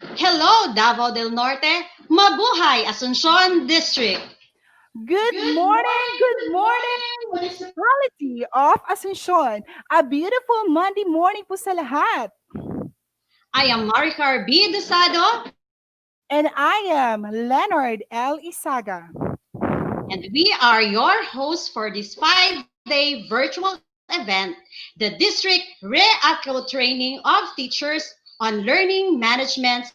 Hello, Davao del Norte. Mabuhay, Asuncion District. Good morning, municipality of Asuncion. A beautiful Monday morning po sa lahat. I am Maricar B. Dosado, And I am Leonard L. Isaga. and we are your hosts for this 5-day virtual event, the District Re-Acco Training of Teachers on Learning Management Systems.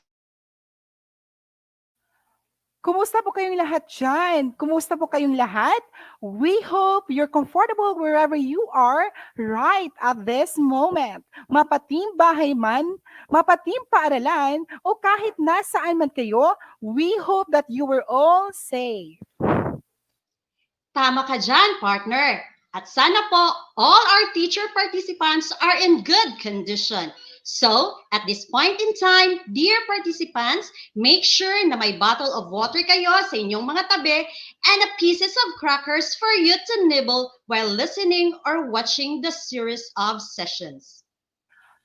Kumusta po kayong lahat dyan? Kumusta po kayong lahat? We hope you're comfortable wherever you are right at this moment. Mapating bahay man, mapating paaralan, o kahit nasaan man kayo, we hope that you were all safe. Tama ka dyan, partner. At sana po, all our teacher participants are in good condition. So, at this point in time, dear participants, make sure na may bottle of water kayo sa inyong mga tabi and a pieces of crackers for you to nibble while listening or watching the series of sessions.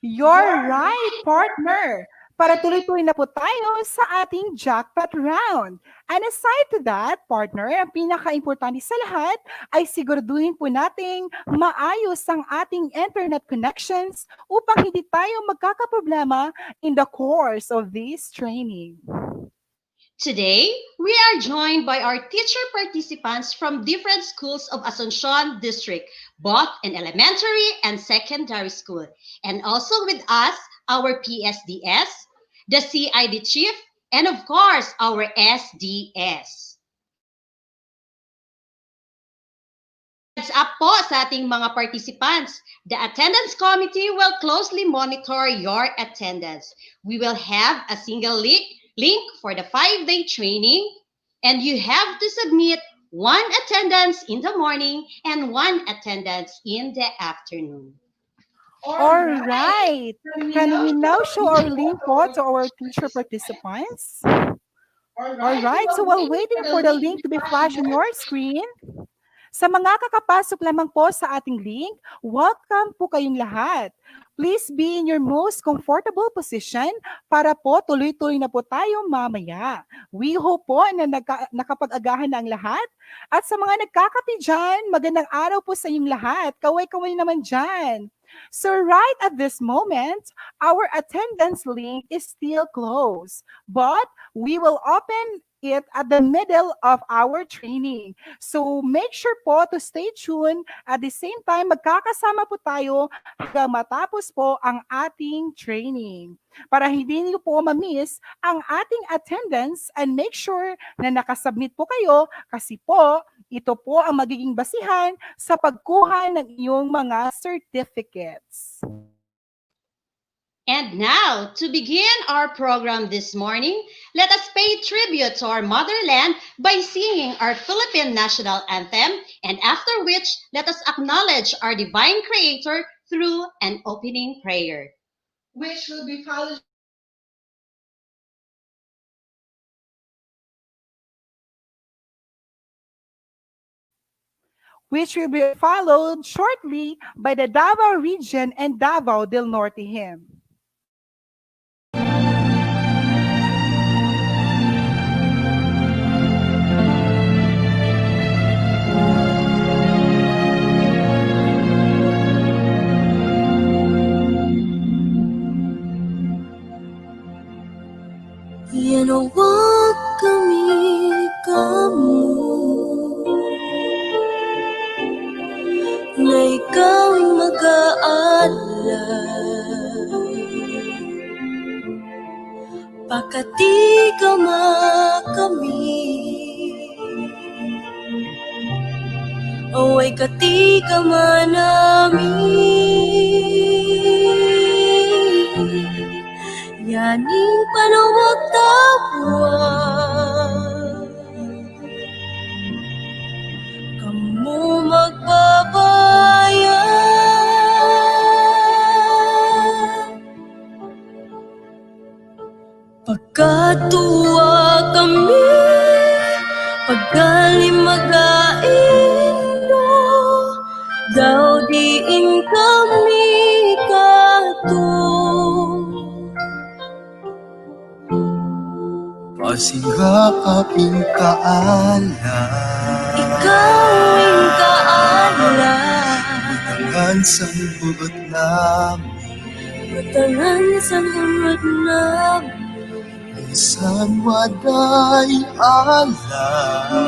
You're right, partner. Para tuloy-tuloy na po tayo sa ating jackpot round. And aside to that, partner, ang pinaka-importante sa lahat ay siguraduhin po nating maayos ang ating internet connections upang hindi tayo magkakaproblema in the course of this training. Today, we are joined by our teacher participants from different schools of Asuncion District, both in elementary and secondary school. And also with us, our PSDS, the CID chief, and of course, our SDS. Heads up po sa ating mga participants. The attendance committee will closely monitor your attendance. We will have a single link for the 5-day training, and you have to submit one attendance in the morning and one attendance in the afternoon. All right. Can we now show our link po to our teacher participants? All right. So while waiting for the link to be flashed on your screen, sa mga kakapasok lamang po sa ating link, welcome po kayong lahat. Please be in your most comfortable position para po tuloy-tuloy na po tayo mamaya. We hope po na nakapag-agahan na ang lahat. At sa mga nagkakape dyan, magandang araw po sa inyong lahat. Kaway-kaway naman dyan. So right at this moment, our attendance link is still closed, but we will open it at the middle of our training. So make sure po to stay tuned. At the same time, magkakasama po tayo hanggang matapos po ang ating training. Para hindi niyo po ma-miss ang ating attendance and make sure na nakasubmit po kayo kasi po ito po ang magiging basihan sa pagkuha ng iyong mga certificates. And now, to begin our program this morning, let us pay tribute to our motherland by singing our Philippine national anthem, and after which, let us acknowledge our divine creator through an opening prayer, which will be followed which will be followed shortly by the Davao region and Davao del Norte hymn. Yanawag kami kamu na ikaw'y mag-aalay pagkati kama kami away kati kama namin yaning panawag tawag kamu magbabayan pagkatuwa kami paggaling mag-aindo daw diin kami kato Masinga kaping kaala. Ikaw ang kaala. Butangan sa buot namin. Butangan sa buot namin. Isang waday ala.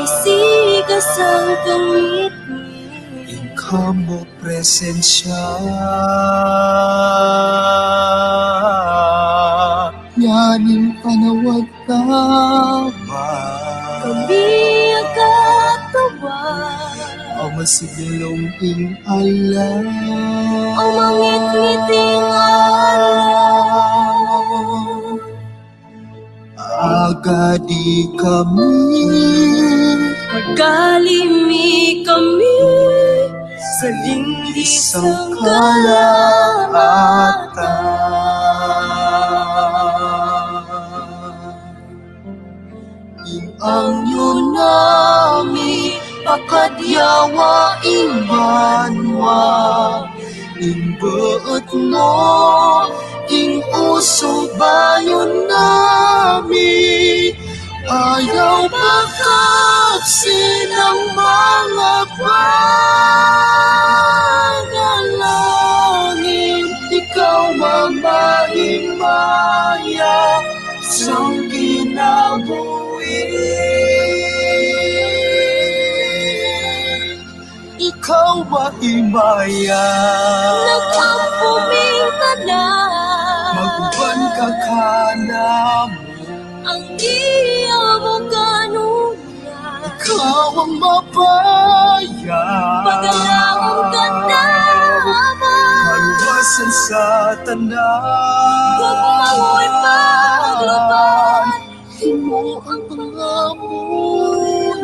Misigas ang kamit. Ikaw mo presensya. Yaning panawag tama. Kami agatawa. Ang masigilong ing ala. Ang mangit-ngiting alaw. Agadi kami. Magalimi kami sa lindis Isang ng kalaatan. Ang yun nami pakadyawa imanwa. Ing buot mo, ing uso bayon nami. Ayaw makapsin ang mga panalangin. Ikaw mamahing maya sa kinabuhi. Ikaw mahimaya. Nagkampuming tanan. Maguban ka kanamo. Ang iya mo kanuna. Ikaw ang mapaya. Pagalaong ka naman. Kaluwasan sa tanan. Gagmahoy paglaban. Himo ang pangamuyo.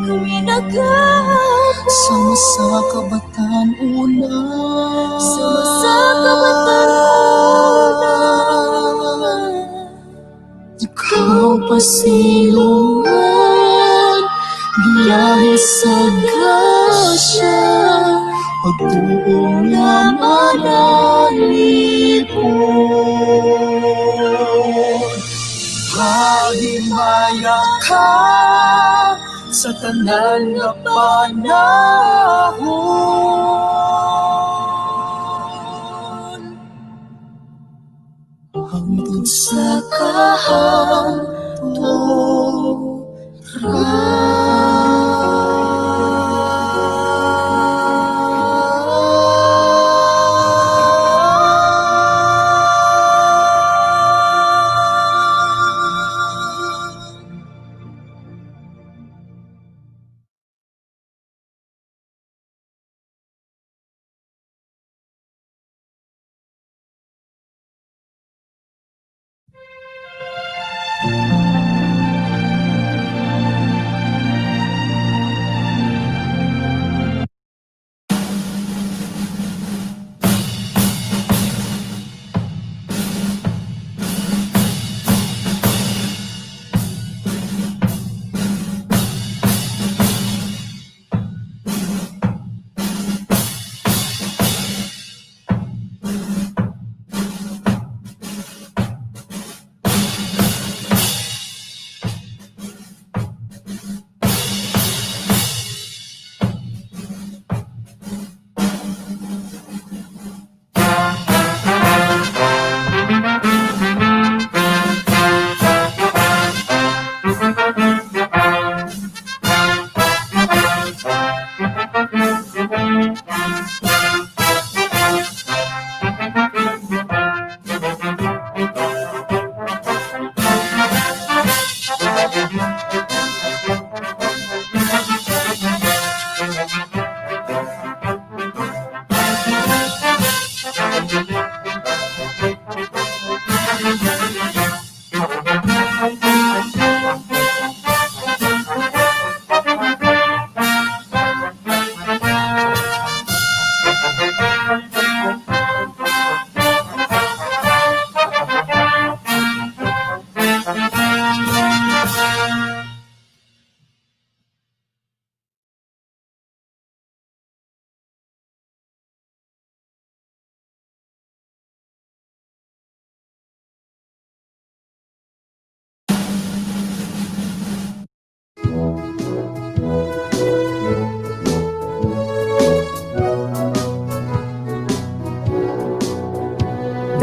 Kami nagkapa. Sama sa kabataan una. Sama sa kabataan una. Ikaw pasilungan. Biyahe sa grasya. Pagtuong na manalipon. Mahimaya ka sa tanan nga panahon. Hangtod sa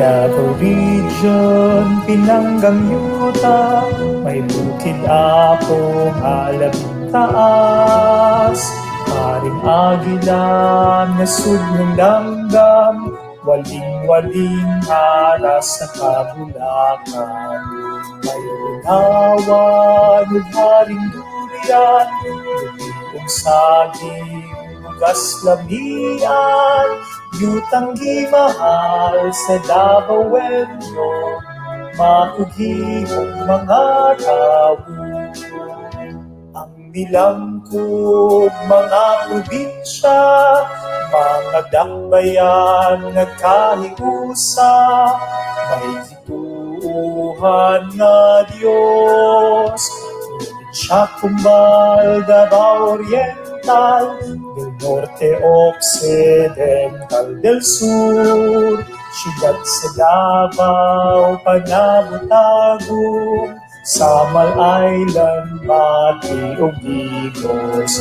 Davao Region, Pinanggang Yuta, may bukid akong alabing taas. Paring agila, nasud ng langgam, waling-waling haras sa kabulakan. May unawan, haring durian, lubing saging, bugas lamian, yutang gimahal sa Davao Wenyo, makughihong mga tao. Ang nilangkod mga probinsya, mga dakbayan nagkahiusa, may gituhan nga Diyos. Siya kumbal Davao Oriental, del Norte Occidental, del Sur, siyudad sa Davao, Panabutagong, Samal Island, Mati o Gigos.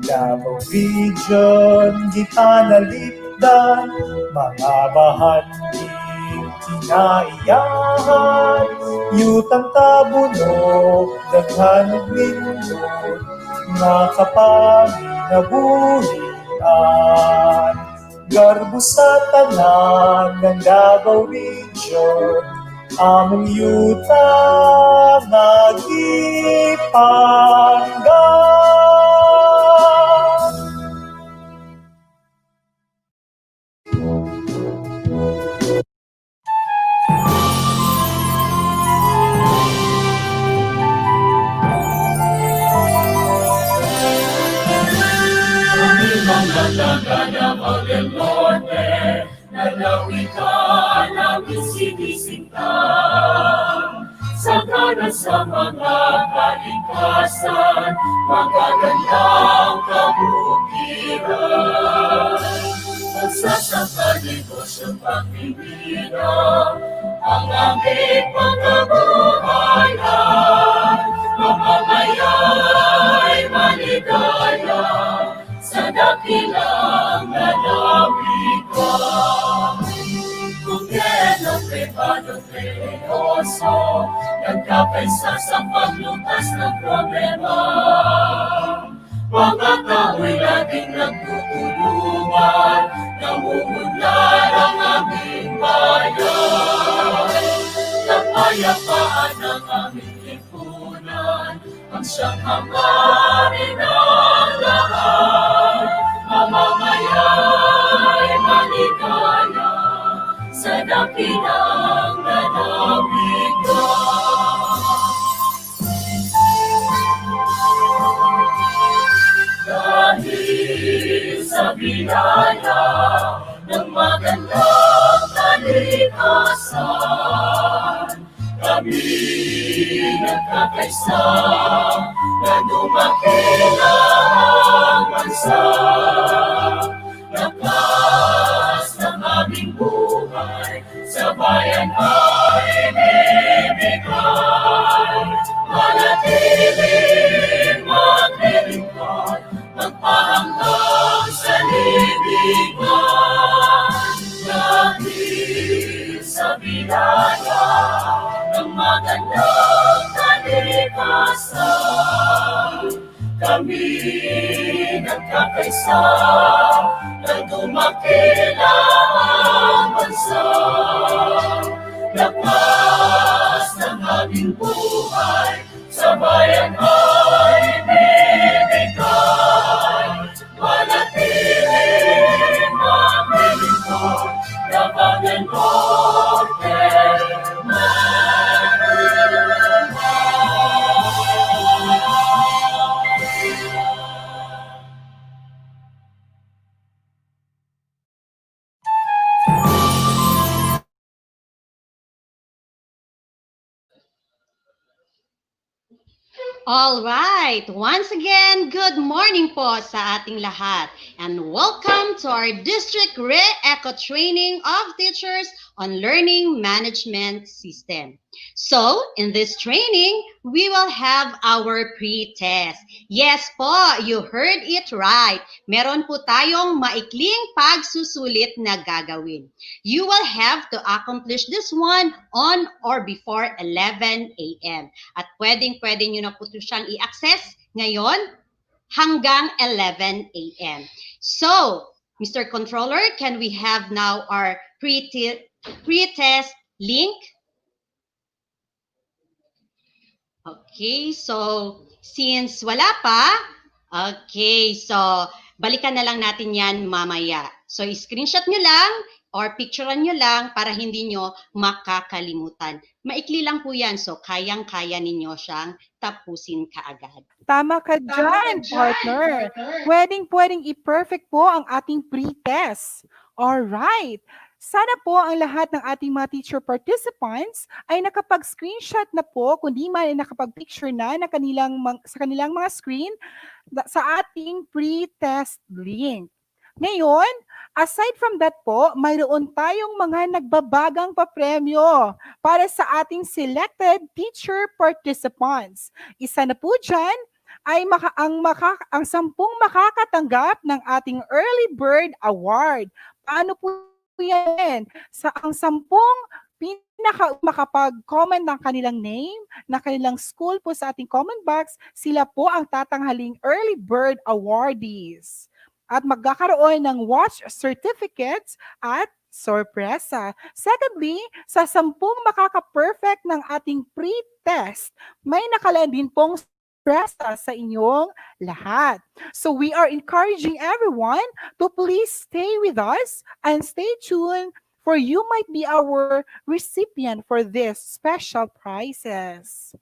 Davao Region, gitanalipdan, mga bahanding kinaiyahan, yutang tabunok, daghanong lindon, nga kapanginabuhian. Garbo sa tanan ng Davao Region, among yuta nagipanggan. Davao del Norte, nalawitan namin sinisingtan. Sagana sa mga kalikasan, magagandang kabukiran. Magsasaka negosyong pagpipila, ang aming pagkabuhayan. Mamamaya'y maligaya, sa dakilang nalawigan. Gobyerno pribado seryoso, nagkakaisa sa paglutas ng problema. Mga tao'y laging nagtutulungan, namumudlar ang aming bayan. Napayapaan ang aming lipunan, ang siyang hangarin ng lahat. Mamamaya'y maligaya, sa dakilang nalawigan. Dahil sa biyaya ng magandang kalikasan, kami nagkakaisa na dumakilang bansa. Lakas ng aming buhay sa bayan ay bibigay. Manatiling maglilingkod, magpahanggang sa libingan. Dahil sa biyaya ng magandang kalikasan, kami nagkakaisa na dumakilang bansa. Lakas ng aming buhay sa bayan ay bibigay. Manatiling maglilingkod, Davao del Norte, All right. Once again, good morning po sa ating lahat. And welcome to our District Re-Eco Training of Teachers on Learning Management System. So, in this training, we will have our pre-test. Yes po, you heard it right. Meron po tayong maikling pagsusulit na gagawin. You will have to accomplish this one on or before 11 a.m. At pwedeng-pwede nyo na po ito siyang i-access ngayon hanggang 11 a.m. So, Mr. Controller, can we have now our pre-test link? Okay, so since wala pa, okay, so balikan na lang natin yan mamaya. So screenshot nyo lang or picturean nyo lang para hindi nyo makakalimutan. Maikli lang po yan, so kayang-kaya ninyo siyang tapusin kaagad. Tama ka dyan, partner. Pwedeng-pwedeng i-perfect po ang ating pre-test. Alright. Sana po ang lahat ng ating mga teacher participants ay nakapag-screenshot na po, kundi man ay nakapag-picture na sa kanilang mga screen sa ating pre-test link. Ngayon, aside from that po, mayroon tayong mga nagbabagang papremyo para sa ating selected teacher participants. Isa na po dyan ay ang 10 makakatanggap ng ating Early Bird Award. Paano po yan? Ang 10 makapag-comment ng kanilang name, na kanilang school po sa ating comment box, sila po ang tatanghaling Early Bird Awardees. At magkakaroon ng watch certificates at sorpresa. Secondly, sa 10 makaka-perfect ng ating pre-test, may nakalaan din pong sorpresa sa inyong lahat. So we are encouraging everyone to please stay with us and stay tuned, for you might be our recipient for this special prizes.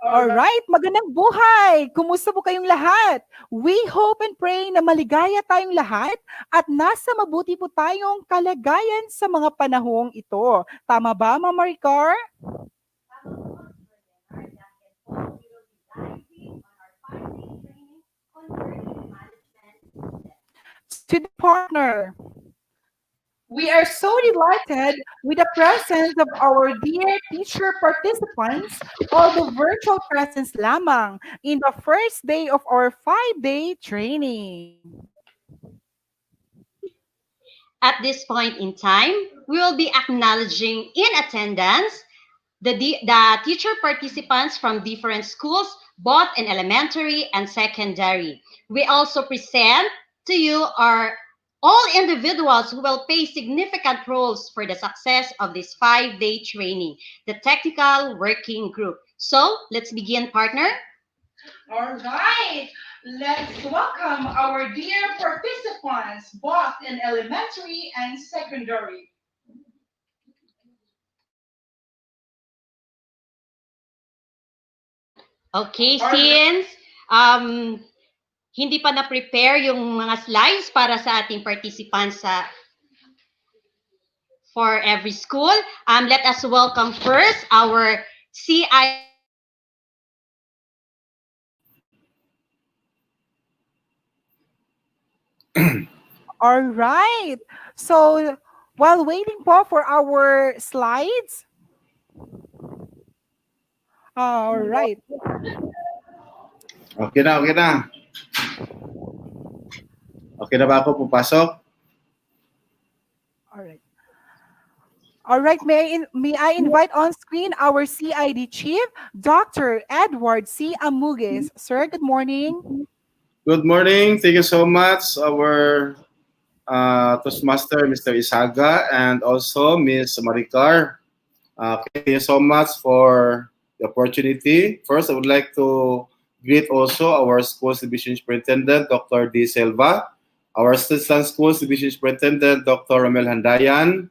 Alright, magandang buhay! Kumusta po kayong lahat? We hope and pray na maligaya tayong lahat at nasa mabuti po tayong kalagayan sa mga panahong ito. Tama ba, Ma'am Maricar? To the partner, we are so delighted with the presence of our dear teacher participants, although virtual presence lamang, in the first day of our 5-day training. At this point in time, we will be acknowledging in attendance the teacher participants from different schools, both in elementary and secondary. We also present to you all individuals who will play significant roles for the success of this 5-day training, the technical working group. So let's begin, partner. All right. Let's welcome our dear participants, both in elementary and secondary. Okay, since hindi pa na-prepare yung mga slides para sa ating participants for every school, let us welcome first our CI. All right. So, while waiting po for our slides, all right. Okay na, okay na. Okay na ba ako pupasok? All right. All right, may I invite on screen our CID Chief, Dr. Edward C. Amugues. Sir, good morning. Good morning. Thank you so much, our Toastmaster, Mr. Isaga, and also Ms. Maricar. Thank you so much for the opportunity. First, I would like to greet also our Schools Division Superintendent, Dr. D. Silva, our Assistant Schools Division Superintendent, Dr. Romel Handayan,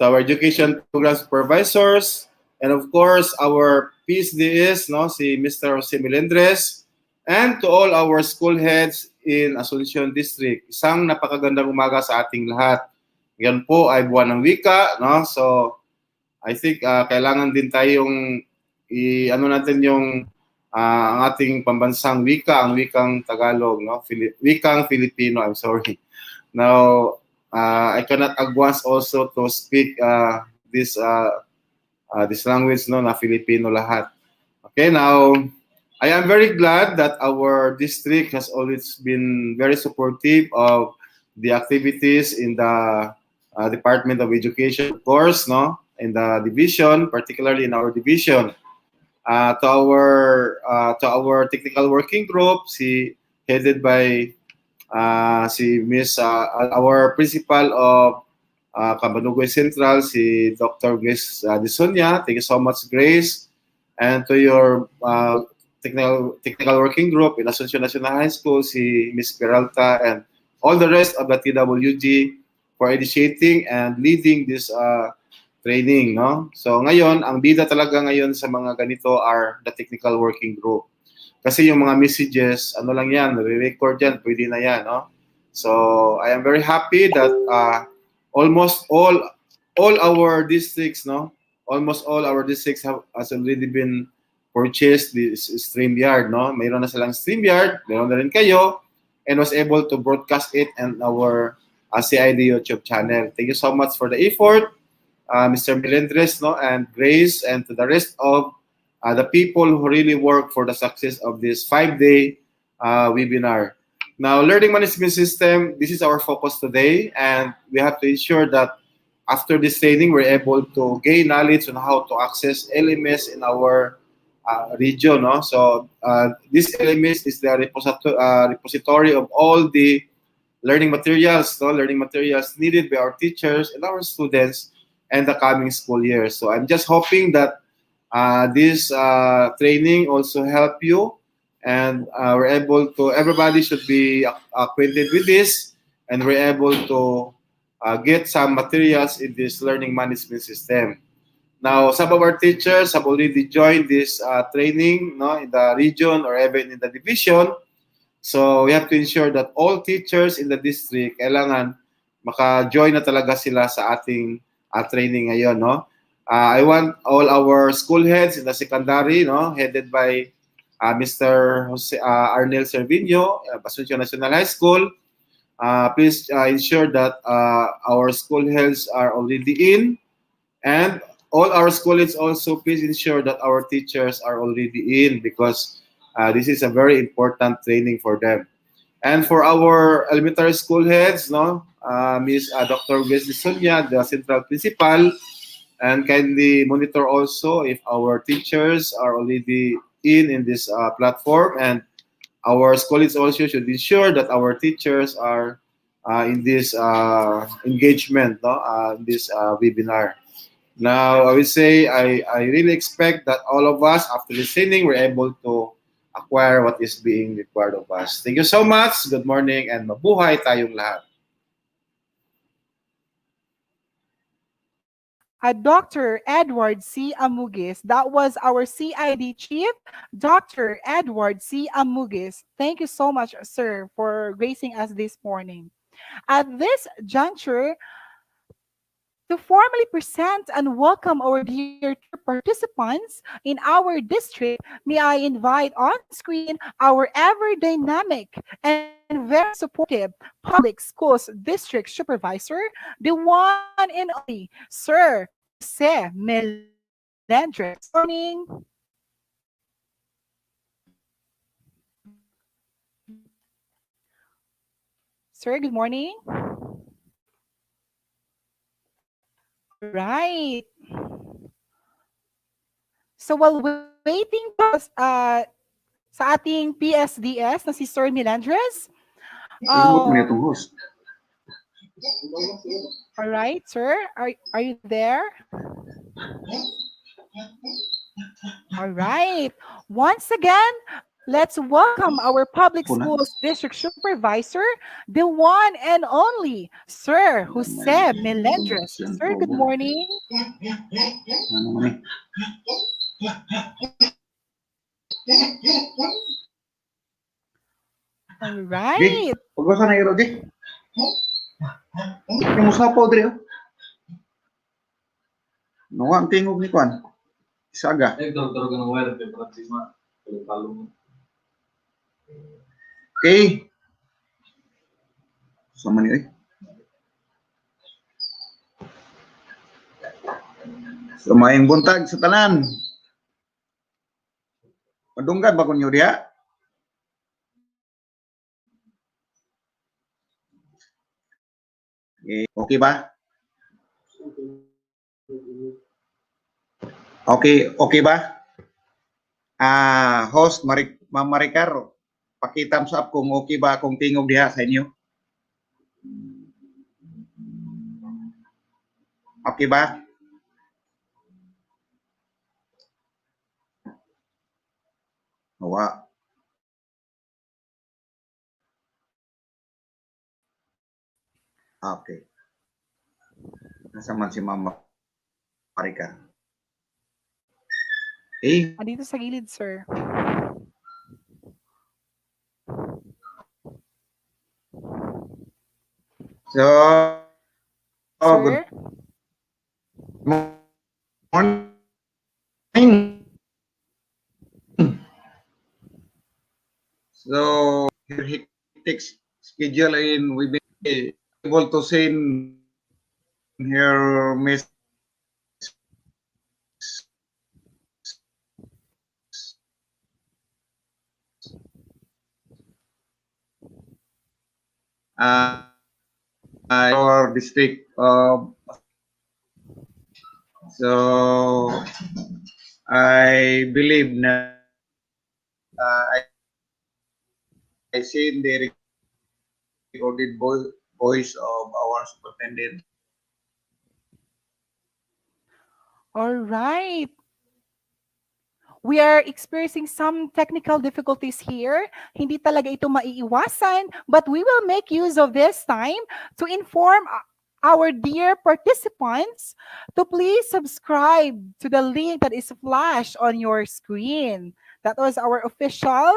to our Education Program Supervisors, and of course, our PSDs, si Mr. Jose Melendres, and to all our school heads in Asuncion District. Isang napakagandang umaga sa ating lahat. Yan po ay buwan ng wika, So, I think kailangan din tayong natin yung ang ating pambansang wika, ang wikang Tagalog, wikang Filipino, I'm sorry. Now, I cannot advance also to speak this this language, no, na Filipino lahat. Okay, now, I am very glad that our district has always been very supportive of the activities in the Department of Education, of course, no, in the division, particularly in our division. To our technical working group, headed by si Miss our principal of Cabanugay Central, si Dr. Grace Disonia. Thank you so much, Grace. And to your technical working group in Asuncion National High School, si Miss Peralta, and all the rest of the TWG for initiating and leading this training, no? So ngayon, ang bida talaga ngayon sa mga ganito are the technical working group. Kasi yung mga messages, ano lang yan, re-record yan, pwede na yan, no? So I am very happy that almost all our districts, no? Almost all our districts has already been purchased this StreamYard, no? Mayroon na silang StreamYard, mayroon na rin kayo, and was able to broadcast it in our CID YouTube channel. Thank you so much for the effort, Mr. Melendres, no, and Grace, and to the rest of the people who really work for the success of this 5-day webinar. Now, learning management system, this is our focus today, and we have to ensure that after this training, we're able to gain knowledge on how to access LMS in our region. No? So this LMS is the repository of all the learning materials, learning materials needed by our teachers and our students in the coming school year. So I'm just hoping that this training also help you, and we're able to, everybody should be acquainted with this, and we're able to get some materials in this learning management system. Now, some of our teachers have already joined this training, no, in the region or even in the division. So we have to ensure that all teachers in the district, kailangan maka-join na talaga sila sa ating training ngayon, no? I want all our school heads in the secondary, no, headed by Mr. Jose, Arnel Cervino, Asuncion National High School. Please ensure that our school heads are already in, and all our school heads also please ensure that our teachers are already in, because this is a very important training for them. And for our elementary school heads, no, Miss Dr. Grace Sonia, the central principal, and kindly monitor also if our teachers are already in this platform, and our colleagues also should ensure that our teachers are in this engagement, no, this webinar. Now, I would say I really expect that all of us, after this training, we're able to acquire what is being required of us. Thank you so much. Good morning, and mabuhay tayong lahat. Dr. Edward C. Amugis. That was our CID chief, Dr. Edward C. Amugis. Thank you so much, sir, for gracing us this morning. At this juncture, to formally present and welcome our dear participants in our district, may I invite on screen our ever dynamic and very supportive public schools district supervisor, the one and only Sir Jose Melendres. Good morning. Sir, good morning. All right. So while waiting po sa ating PSDS na si Sir Melendres, all right, sir, are you there? All right. Once again, let's welcome our public schools district supervisor, the one and only Sir Jose Melendres. Sir, good morning. All right. Pagbasan na iro, di? Yung musapo, Dre. Nawa ang tingog ni Kwan. Isaga. Okay. Sama ni, Sumayang buntag sa tanan. Madunggan ba kunyo diha? Okay ba? Okay ba? Host Ma'am Maricar, paki-thumbs up kung okay ba akong tingog diha sa inyo. Okay ba? Nawa. Okay. Nasa man si Ma'am Maricar? Andito sa gilid, sir. So, Sir? good morning. So, your hectic schedule and we've been able to send her message. Our district. So, I believe na I seen the recorded voice of our superintendent. All right. We are experiencing some technical difficulties here. Hindi talaga ito maiiwasan, but we will make use of this time to inform our dear participants to please subscribe to the link that is flashed on your screen. That was our official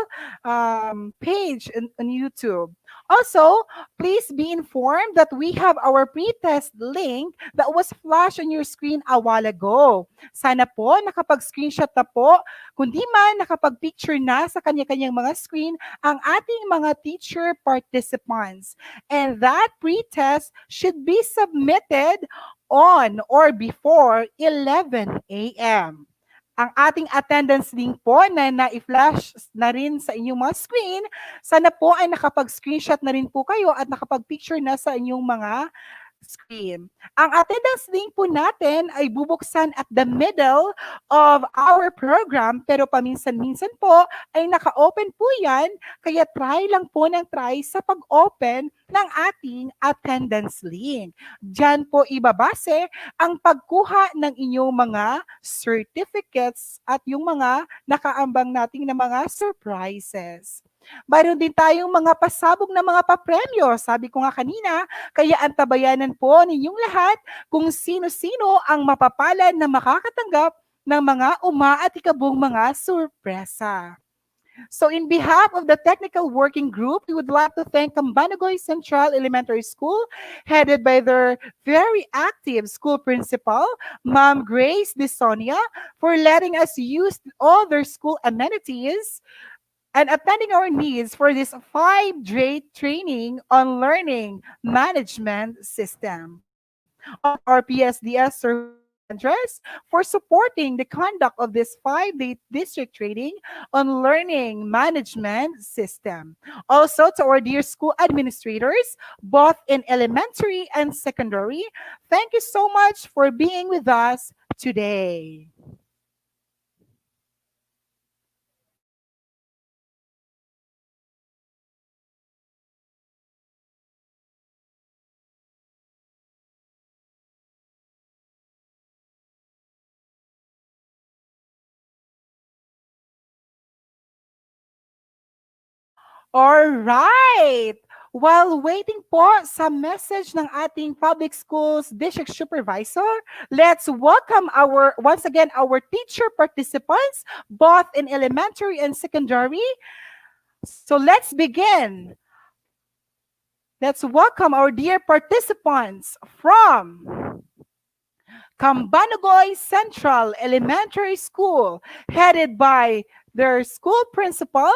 page on YouTube. Also, please be informed that we have our pre-test link that was flashed on your screen a while ago. Sana po nakapag-screenshot na po, kundi man nakapag-picture na sa kanya-kanyang mga screen ang ating mga teacher participants. And that pre-test should be submitted on or before 11 a.m. Ang ating attendance link po na na-flash na rin sa inyong mga screen, sana po ay nakapag-screenshot na rin po kayo at nakapag-picture na sa inyong mga screen. Ang attendance link po natin ay bubuksan at the middle of our program pero paminsan-minsan po ay naka-open po yan kaya try lang po ng try sa pag-open ng ating attendance link. Diyan po ibabase ang pagkuha ng inyong mga certificates at yung mga nakaambang nating na mga surprises. Mayroon din tayong mga pasabog na mga papremyo. Sabi ko nga kanina, kaya antabayanan po ninyong lahat kung sino-sino ang mapapalad na makakatanggap ng mga umaatikabong mga sorpresa. So in behalf of the technical working group, we would like to thank Cambanugoy Central Elementary School, headed by their very active school principal, Ma'am Grace Bisonia, for letting us use all their school amenities and attending our needs for this 5-day training on learning management system. Also, our PSDS Andres for supporting the conduct of this 5-day district training on learning management system. Also, to our dear school administrators, both in elementary and secondary, thank you so much for being with us today. All right. While waiting po sa message ng ating public schools district supervisor, let's welcome once again our teacher participants, both in elementary and secondary. So let's begin. Let's welcome our dear participants from Cambanugoy Central Elementary School, headed by their school principal,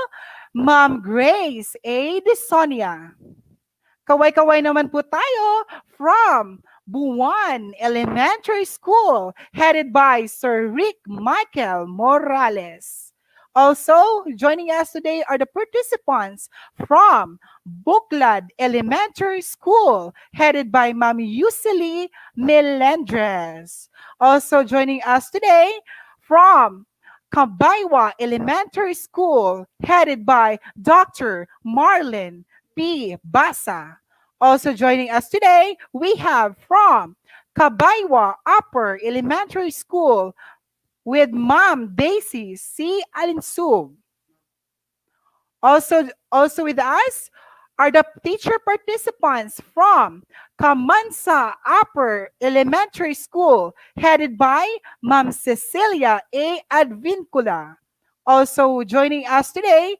Ma'am Grace A. Disonia. Kaway-kaway naman po tayo from Buwan Elementary School, headed by Sir Rick Michael Morales. Also, joining us today are the participants from Buklad Elementary School, headed by Ma'am Yuseli Melendres. Also joining us today from Kabaywa Elementary School, headed by Dr. Marlon P. Basa. Also joining us today, we have from Kabaywa Upper Elementary School with Ma'am Daisy C. Alinsug. Also with us are the teacher participants from Kamansa Upper Elementary School, headed by Ma'am Cecilia A. Advincula. Also joining us today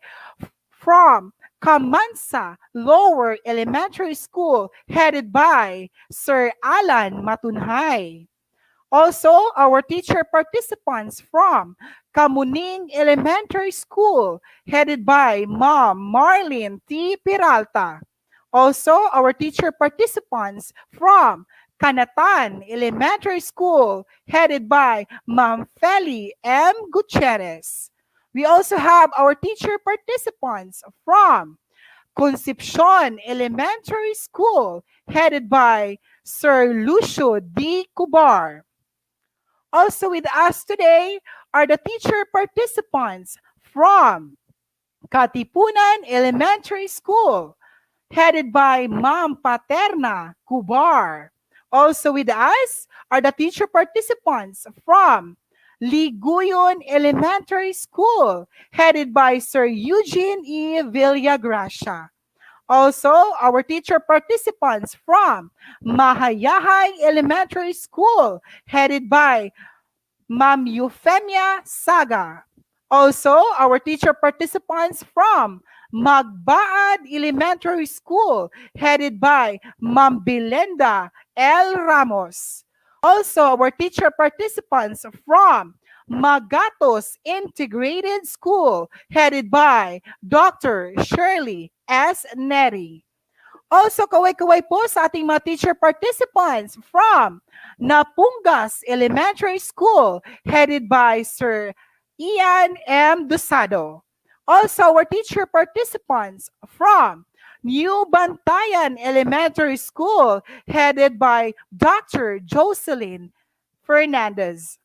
from Kamansa Lower Elementary School, headed by Sir Alan Matunhay. Also, our teacher participants from Kamuning Elementary School, headed by Ma'am Marlene T. Peralta. Also, our teacher participants from Kanatan Elementary School, headed by Ma'am Feli M. Gutierrez. We also have our teacher participants from Concepcion Elementary School, headed by Sir Lucio D. Cubar. Also with us today are the teacher participants from Katipunan Elementary School, headed by Ma'am Paterna Cubar. Also with us are the teacher participants from Liguyon Elementary School, headed by Sir Eugene E. Villagracia. Also, our teacher participants from Mahayahay Elementary School, headed by Ma'am Euphemia Saga. Also, our teacher participants from Magbaad Elementary School, headed by Ma'am Belenda L. Ramos. Also, our teacher participants from Magatos Integrated School, headed by Dr. Shirley S. Neri. Also, kaway-kaway po sa ating mga teacher participants from Napungas Elementary School, headed by Sir Ian M. Dusado. Also, our teacher participants from New Bantayan Elementary School, headed by Dr. Jocelyn Fernandez.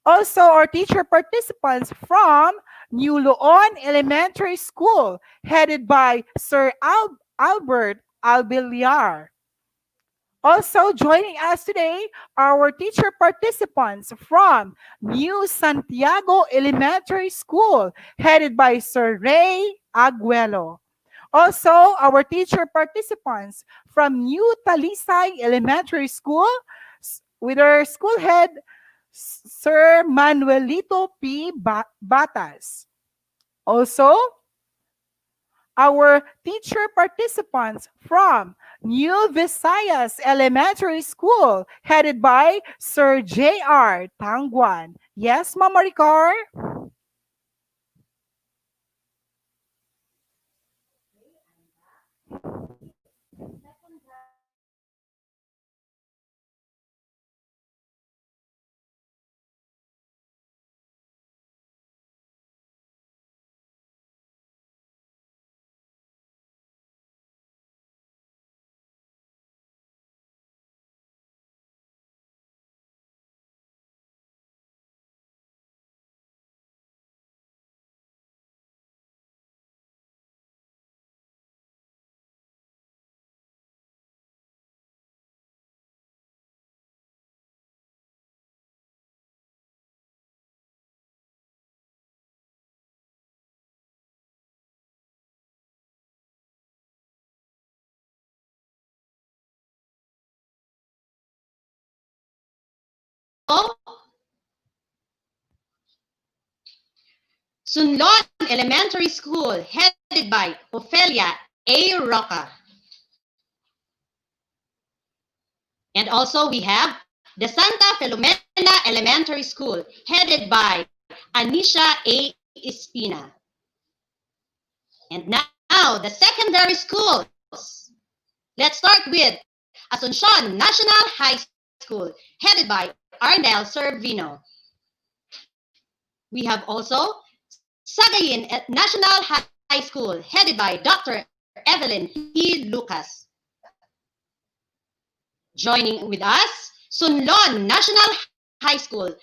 Also, our teacher participants from New Luon Elementary School, headed by Sir Albert Albiliar. Also joining us today are our teacher participants from New Santiago Elementary School, headed by Sir Ray Aguelo. Also, our teacher participants from New Talisay Elementary School, with our school head, Sir Manuelito P. Batas. Also, our teacher participants from New Visayas Elementary School, headed by Sir J.R. Tangguan. Yes, Mama Ricar? Sunlon Elementary School, headed by Ophelia A. Roca. And also we have the Santa Filomena Elementary School, headed by Anisha A. Espina. And now the secondary schools. Let's start with Asuncion National High School, headed by Arnel Servino. We have also Sagayin at National High School, headed by Dr. Evelyn P. Lucas. Joining with us, Sunlon National High School,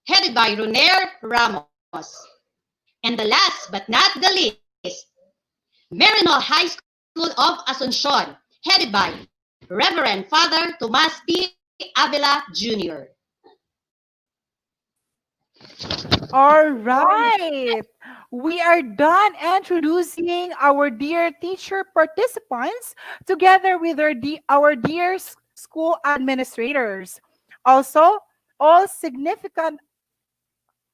headed by Roner Ramos. And the last but not the least, Marinol High School of Asuncion, headed by Reverend Father Tomas P. Avila Jr. All right. We are done introducing our dear teacher participants together with our dear school administrators. Also, all significant.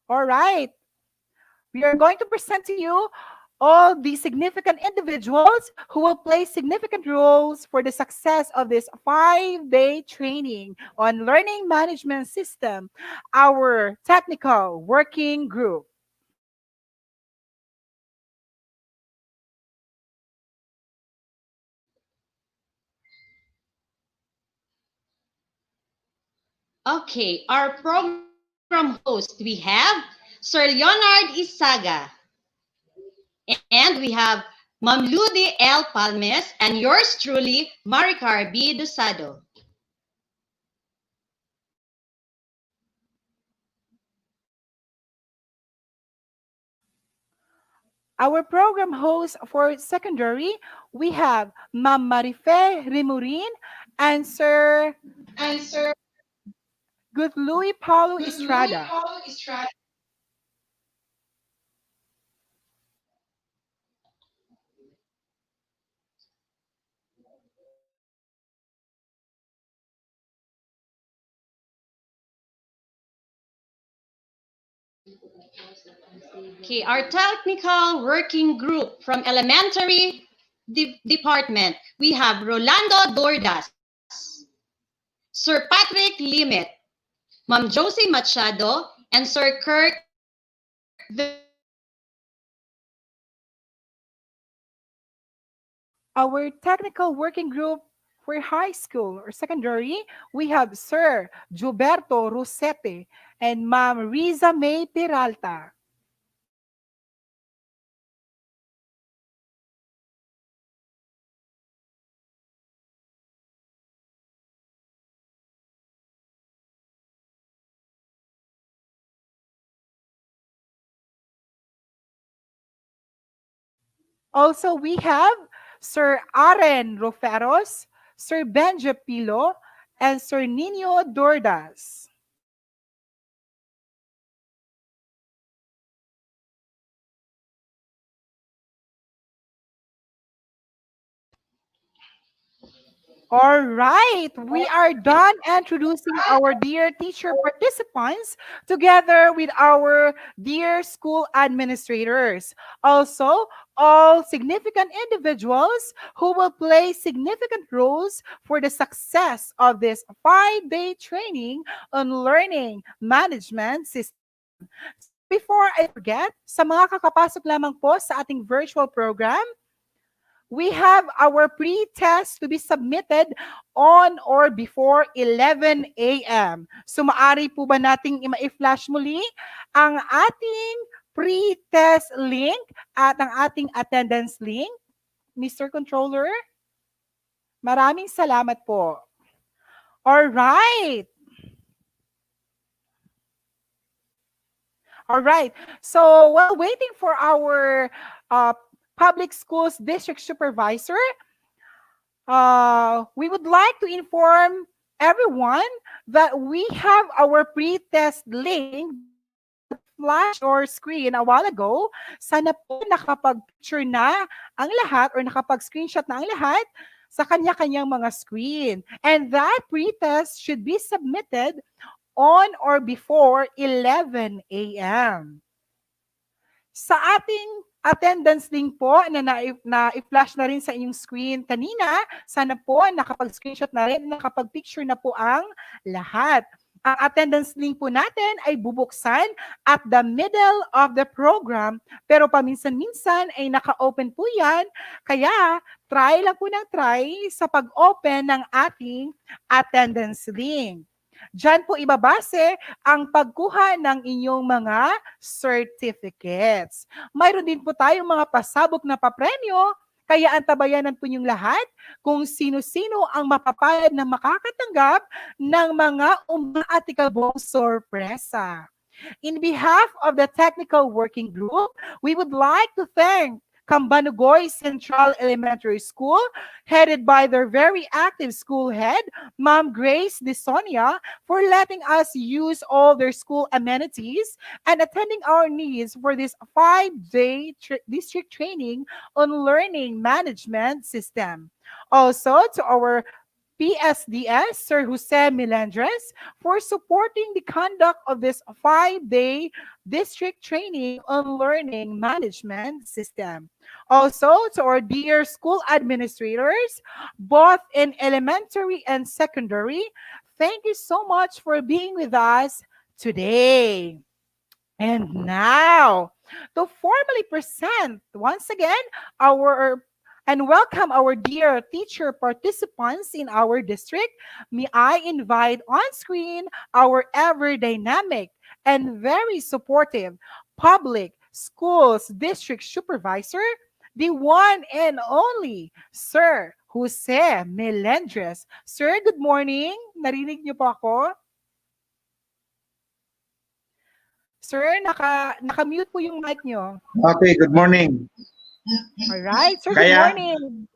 All right. We are going to present to you all the significant individuals who will play significant roles for the success of this 5-day training on learning management system, our technical working group. Okay, our program host we have Sir Leonard Isaga. And we have Mamludi L. Palmes and yours truly, Maricar B. Dosado. Our program host for secondary, we have Ma'am Marife Rimurin and Sir And Sir Good Louis Paulo Louis Estrada. Paul Estrada. Okay, our technical working group from elementary department, we have Rolando Dordas, Sir Patrick Limit, Ma'am Josie Machado, and Sir Kirk Villarreal. Our technical working group for high school or secondary, we have Sir Gilberto Rosete and Ma'am Riza May Peralta. Also, we have Sir Aren Roferos, Sir Benja Pilo, and Sir Nino Dordas. All right, we are done introducing our dear teacher participants together with our dear school administrators. Also, all significant individuals who will play significant roles for the success of this 5-day training on learning management system. So before I forget, sa mga kakapasok lamang po sa ating virtual program, we have our pre-test to be submitted on or before 11 a.m. So maari po ba nating i-flash muli ang ating pre-test link at ang ating attendance link, Mr. Controller? Maraming salamat po. All right. All right. So while waiting for our public schools district supervisor, we would like to inform everyone that we have our pre-test link that flashed your screen a while ago. Sana po nakapag-picture na ang lahat or nakapag-screenshot na ang lahat sa kanya-kanyang mga screen. And that pre-test should be submitted on or before 11 a.m. Sa ating attendance link po na-flash na rin sa inyong screen kanina, sana po nakapag-screenshot na rin, nakapag-picture na po ang lahat. Ang attendance link po natin ay bubuksan at the middle of the program, pero paminsan-minsan ay naka-open po yan. Kaya try lang po ng try sa pag-open ng ating attendance link. Diyan po ibabase ang pagkuha ng inyong mga certificates. Mayroon din po tayong mga pasabog na papremyo, kaya antabayanan po niyong lahat kung sino-sino ang mapapalad na makakatanggap ng mga umaatikabong sorpresa. In behalf of the technical working group, we would like to thank Cambanugoy Central Elementary School, headed by their very active school head, Ma'am Grace Disonia, for letting us use all their school amenities and attending our needs for this 5-day district training on learning management system. Also, to our PSDS, Sir Jose Melendres, for supporting the conduct of this 5-day district training on learning management system. Also, to our dear school administrators, both in elementary and secondary, thank you so much for being with us today. And now, to formally present once again our and welcome our dear teacher participants in our district, may I invite on screen our ever dynamic and very supportive public schools district supervisor, the one and only Sir Jose Melendres. Sir, good morning. Narinig niyo po ako? Sir, naka-mute po yung mic niyo. Okay, good morning. Alright, sir, good Kaya? morning.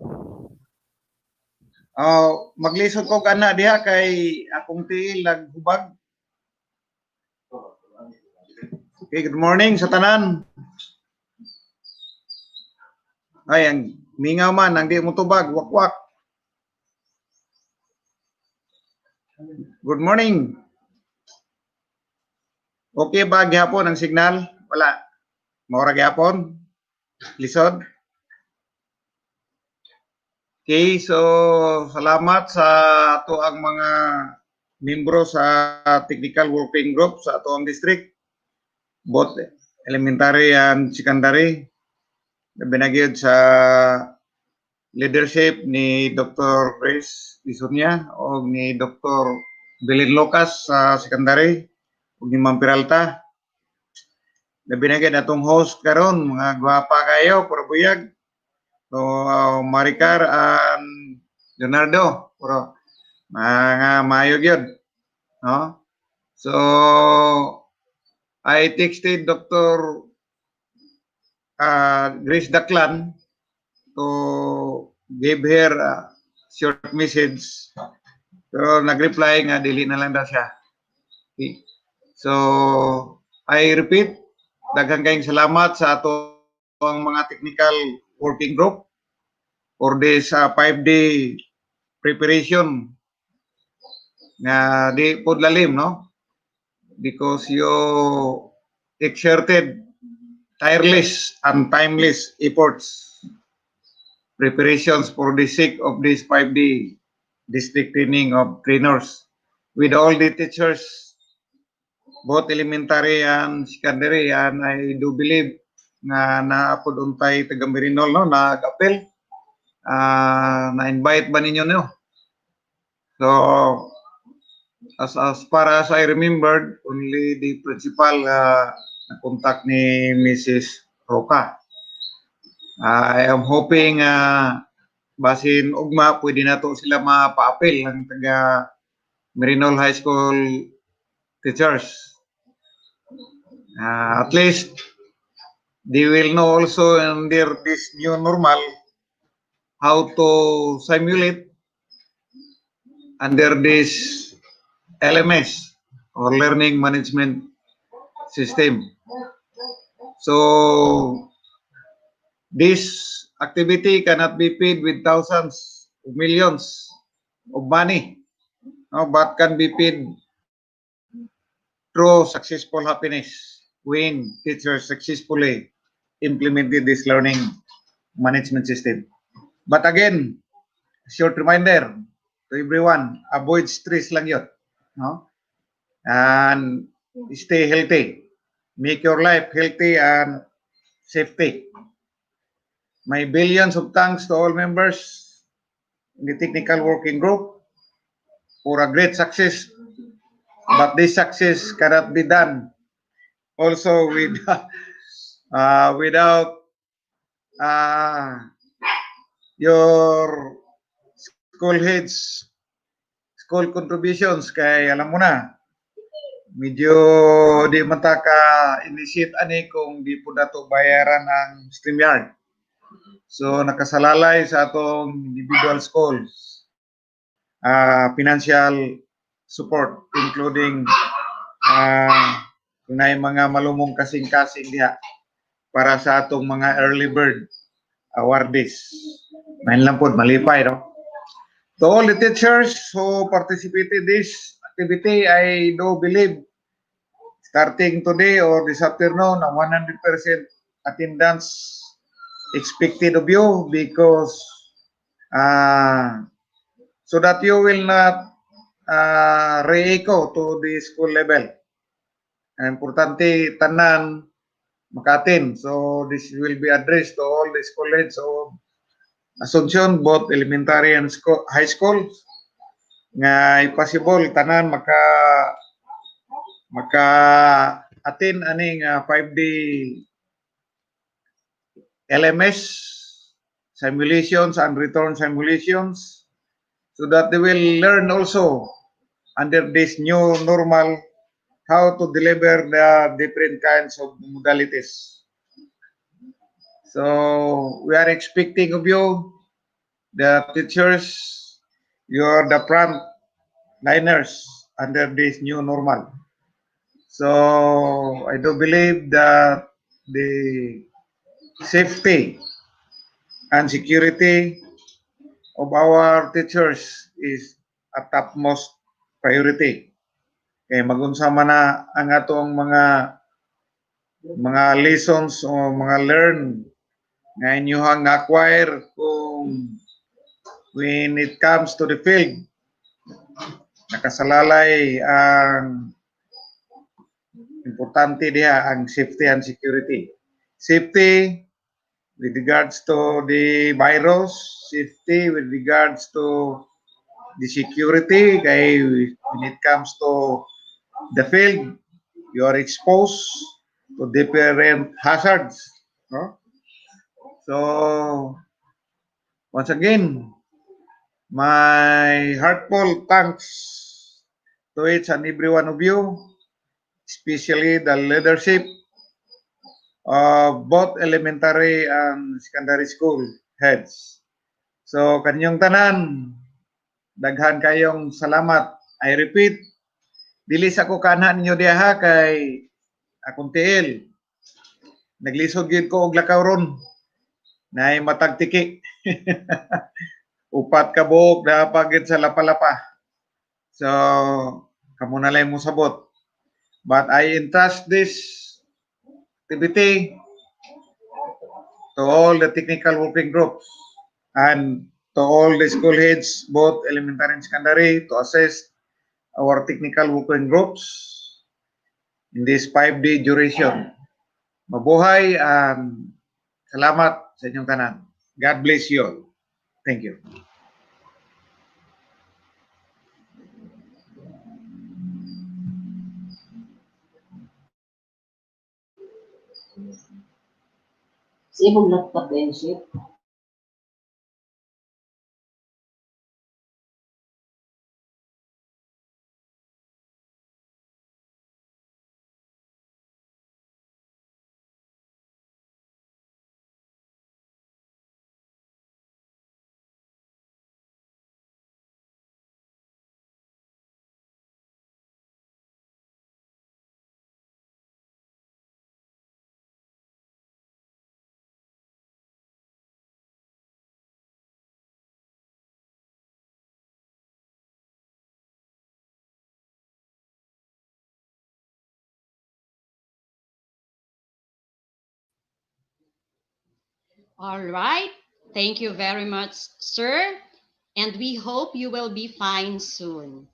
Maglisod ko kana diha kay akong tiil naghubag. Okay, good morning sa tanan. Ay, ang mingaw man, ang di mo tubag, wakwak. Good morning. Okay ba gihapon ang signal? Wala. Maura gihapon? Lisod? Okay, so salamat sa ato ang mga membro sa technical working group sa ato ang district, both elementary and secondary. Binagyod sa leadership ni Dr. Grace Disonia o ni Dr. Belin Locas sa secondary o ni Ma'am Peralta. Binagyan atong host karon, mga gwapa kayo, puro buyag. So, Maricar and Leonardo, puro mga mayog yun. No? So, I texted Dr. Grace Daklan to give her a short message. So, nag-reply nga, dili na lang daw siya. Okay. So, I repeat, daghang kayong salamat sa ato ang mga technical working group for this 5-day preparation nga di pod lalim, no? Because you exerted tireless and timeless efforts preparations for the sake of this 5-day district training of trainers with all the teachers, both elementary and secondary, and I do believe nga naapod untay taga Marinol, no, nag-apel, na-invite ba ninyo, no? So, as far as I remembered, only the principal na-contact ni Mrs. Roca. I am hoping basin ugma, pwede na to sila mapa-apel ng taga Marinol High School teachers. At least, they will know also under this new normal how to simulate under this LMS or learning management system. So this activity cannot be paid with thousands of millions of money, no, but can be paid through successful happiness when teachers successfully implemented this learning management system. But again, short reminder to everyone, avoid stress lang yun. No? and stay healthy. Make your life healthy and safety. My billions of thanks to all members in the technical working group for a great success. But this success cannot be done also with without your school heads, school contributions. Kay alam mo na, medyo di man ta ka initiate ani kung di po nato bayaran ang StreamYard. So nakasalalay sa atong individual schools, financial support including kung na mga malumong kasing-kasing diha para sa atong mga early bird awardees. Main lang po, malipay, no? To all the teachers who participated this activity, I do believe starting today or this afternoon, a 100% attendance expected of you because so that you will not re-echo to the school level. Importante tanan makatin. So this will be addressed to all the school heads of Asuncion, both elementary and high school. Nga possible tanan maka atin aning 5D LMS simulations and return simulations so that they will learn also under this new normal how to deliver the different kinds of modalities. So we are expecting of you, the teachers, you are the front liners under this new normal. So I do believe that the safety and security of our teachers is a topmost priority. Kaya magunsa man na ang atong mga lessons o mga learn nga inyong acquire kung when it comes to the field. Nakasalalay ang importante diha ang safety and security. Safety with regards to the virus, safety with regards to the security, kay when it comes to the field, you are exposed to different hazards. No? So, once again, my heartfelt thanks to each and every one of you, especially the leadership of both elementary and secondary school heads. So, kanyong tanan, daghan kayong salamat. I repeat, dili sa ko kanha ninyo diha kay akong tiil. Naglisod gyud ko og lakaw ron. Nay matag tiki. Upat ka buok na pagid sa lapalapa. So, kamo na lang mo sabot. But I entrust this activity to all the technical working groups and to all the school heads, both elementary and secondary, to assist our technical working groups in this 5-day duration. Mabuhay and salamat sa inyong tanan. God bless you all. Thank you. Sa imong laptop din, ship. All right. Thank you very much, sir. And we hope you will be fine soon.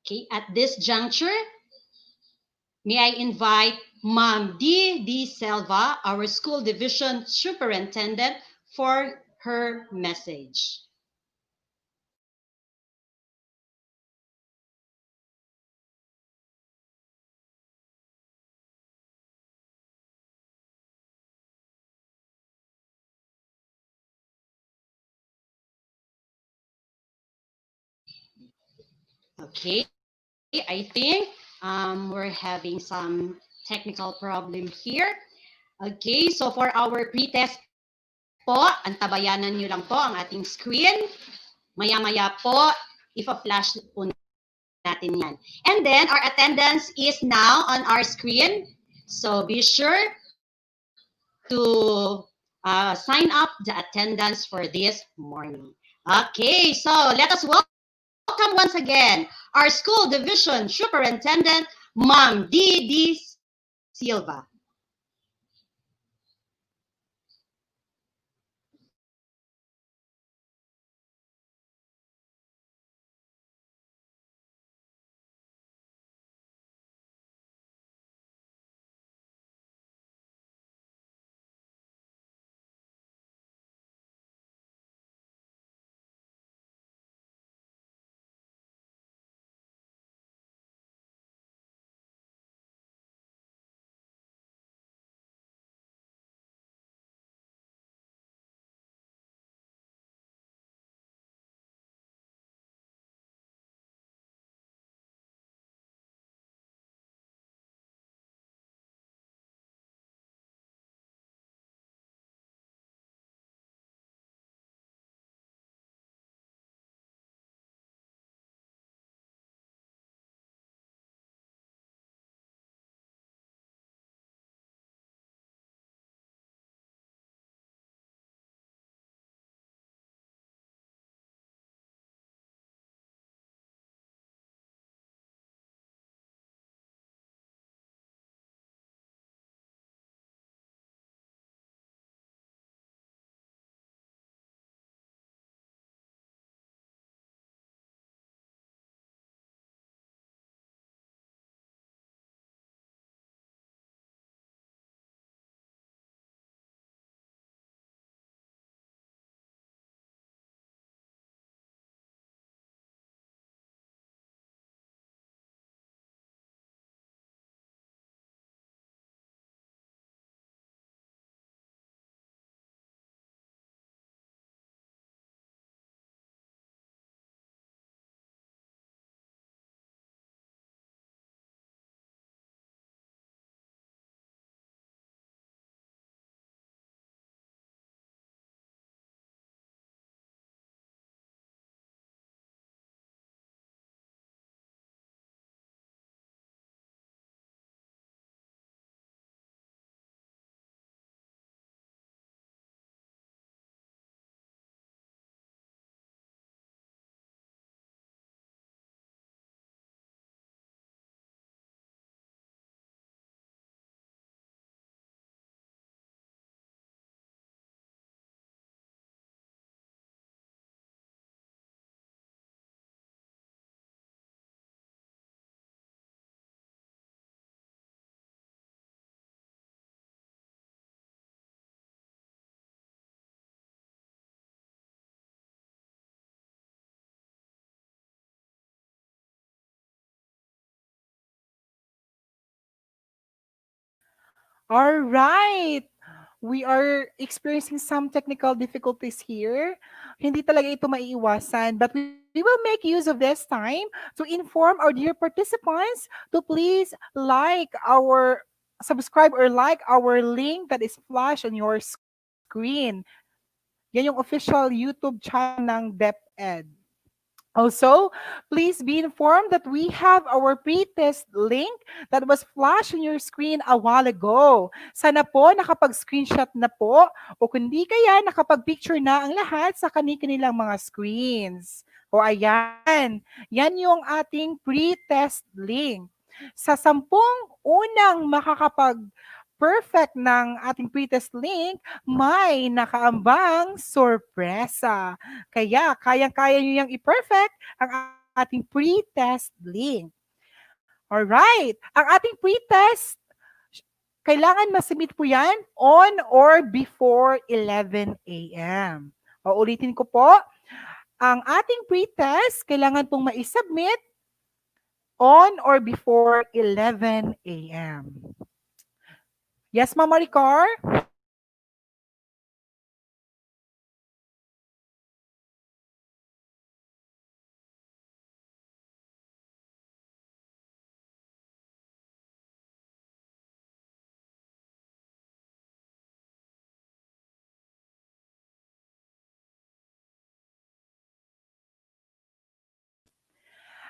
Okay, at this juncture, may I invite Ma'am D. Selva, our school division superintendent, for her message. Okay, I think we're having some technical problem here. Okay, so for our pre-test po, antabayanan nyo lang po ang ating screen. Maya-maya po, ipa-flash po natin yan. And then, our attendance is now on our screen. So be sure to sign up the attendance for this morning. Okay, so let us welcome once again our school division superintendent, Ma'am D. Silva. All right. We are experiencing some technical difficulties here. Hindi talaga ito maiiwasan, but we will make use of this time to inform our dear participants to please like our subscribe or like our link that is flashed on your screen. Yan yung official YouTube channel ng DepEd. Also, please be informed that we have our pre-test link that was flashed on your screen a while ago. Sana po nakapag-screenshot na po o kundi kaya nakapag-picture na ang lahat sa kanilang mga screens. O ayan, yan yung ating pre-test link. Sa 10 unang makakapag perfect ng ating pre-test link, may nakaambang sorpresa. Kaya, kayang-kaya nyo yung i-perfect ang ating ating pre-test link. Alright, ang ating pre-test, kailangan masubmit po yan on or before 11 a.m. O ulitin ko po, ang ating pre-test, kailangan pong ma-submit on or before 11 a.m. Yes, Ma'am Maricar?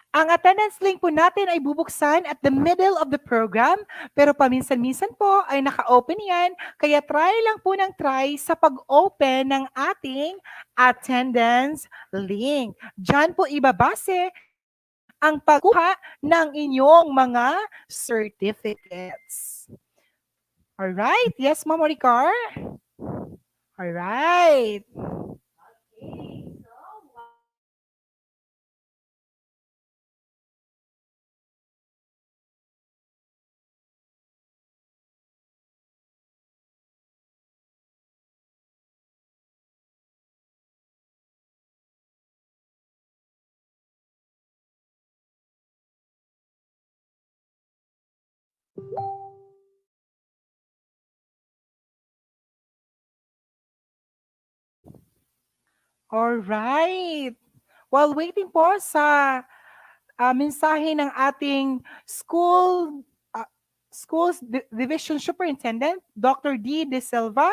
Ang attendance link po natin ay bubuksan at the middle of the program, pero paminsan-minsan po ay naka-open yan, kaya try lang po ng try sa pag-open ng ating attendance link. Diyan po ibabase ang pagkuha ng inyong mga certificates. Alright, yes, Ma'am Maricar? Alright. Alright. While waiting po sa mensahe ng ating schools division superintendent, Dr. D. De Silva,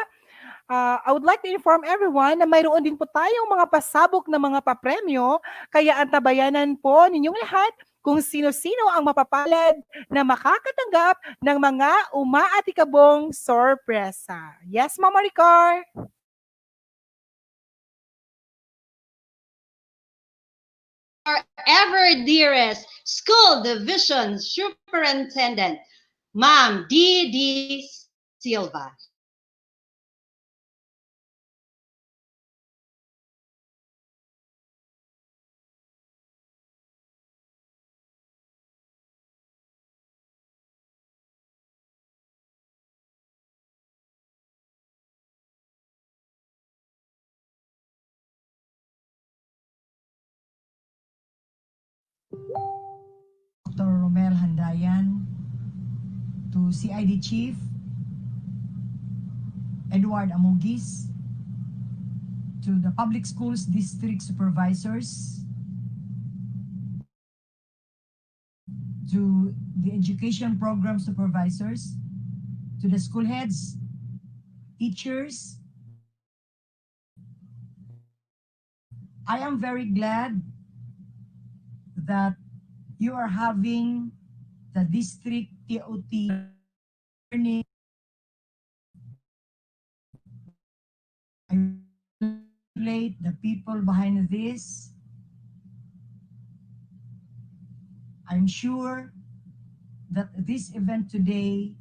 I would like to inform everyone na mayroon din po tayong mga pasabog na mga papremyo, kaya antabayanan po ninyong lahat kung sino-sino ang mapapalad na makakatanggap ng mga umaatikabong sorpresa. Yes, Ma'am Maricar? Our ever dearest School Division Superintendent, Ma'am D. Silva. Dr. Romel Handayan, to CID Chief Edward Amugis, to the Public Schools District Supervisors, to the Education Program Supervisors, to the school heads, teachers. I am very glad that you are having the district TOT learning. I congratulate the people behind this. I'm sure that this event today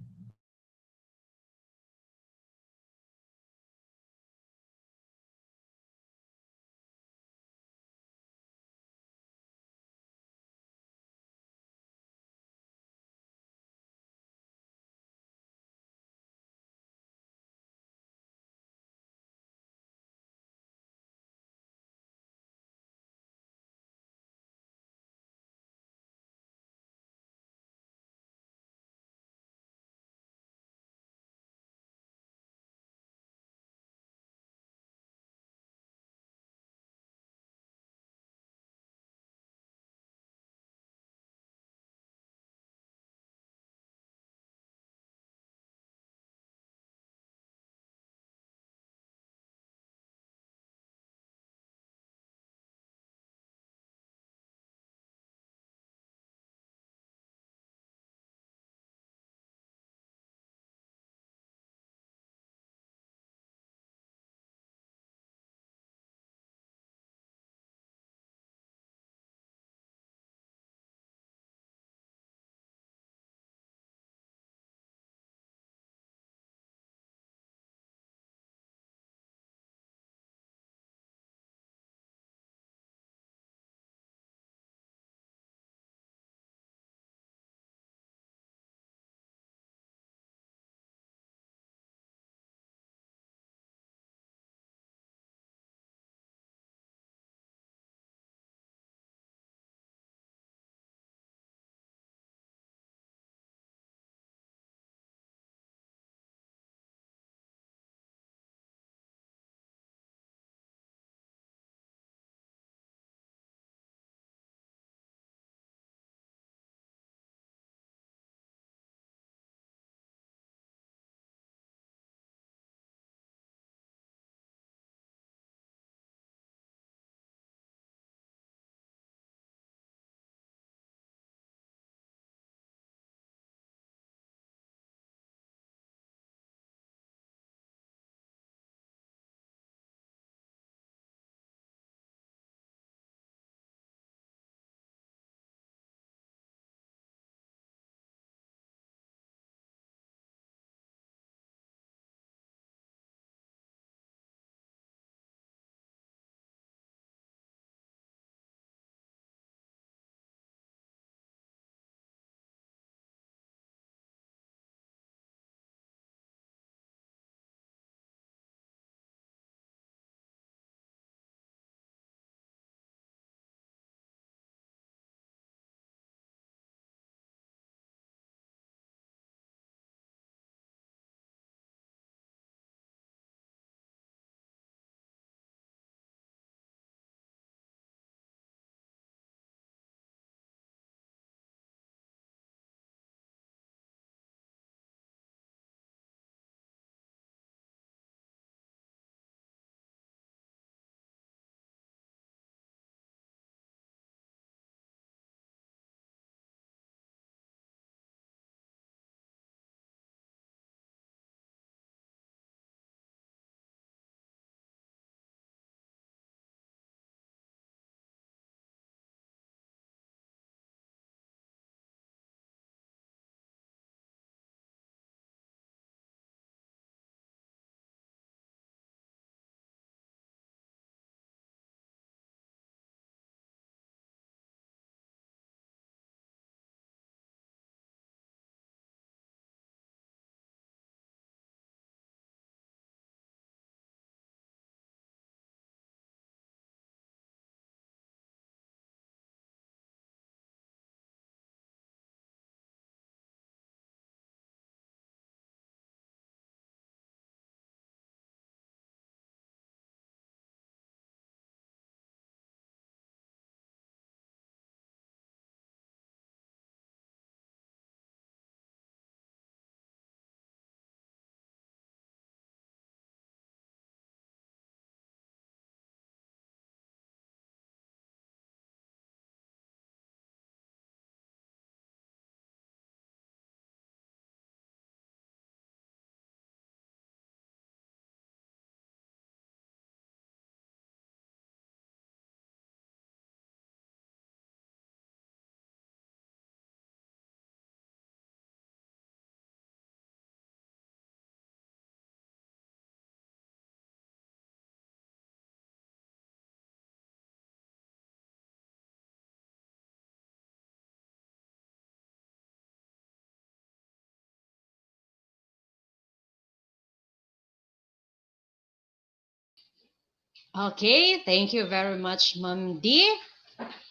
Okay, thank you very much, Ma'am D.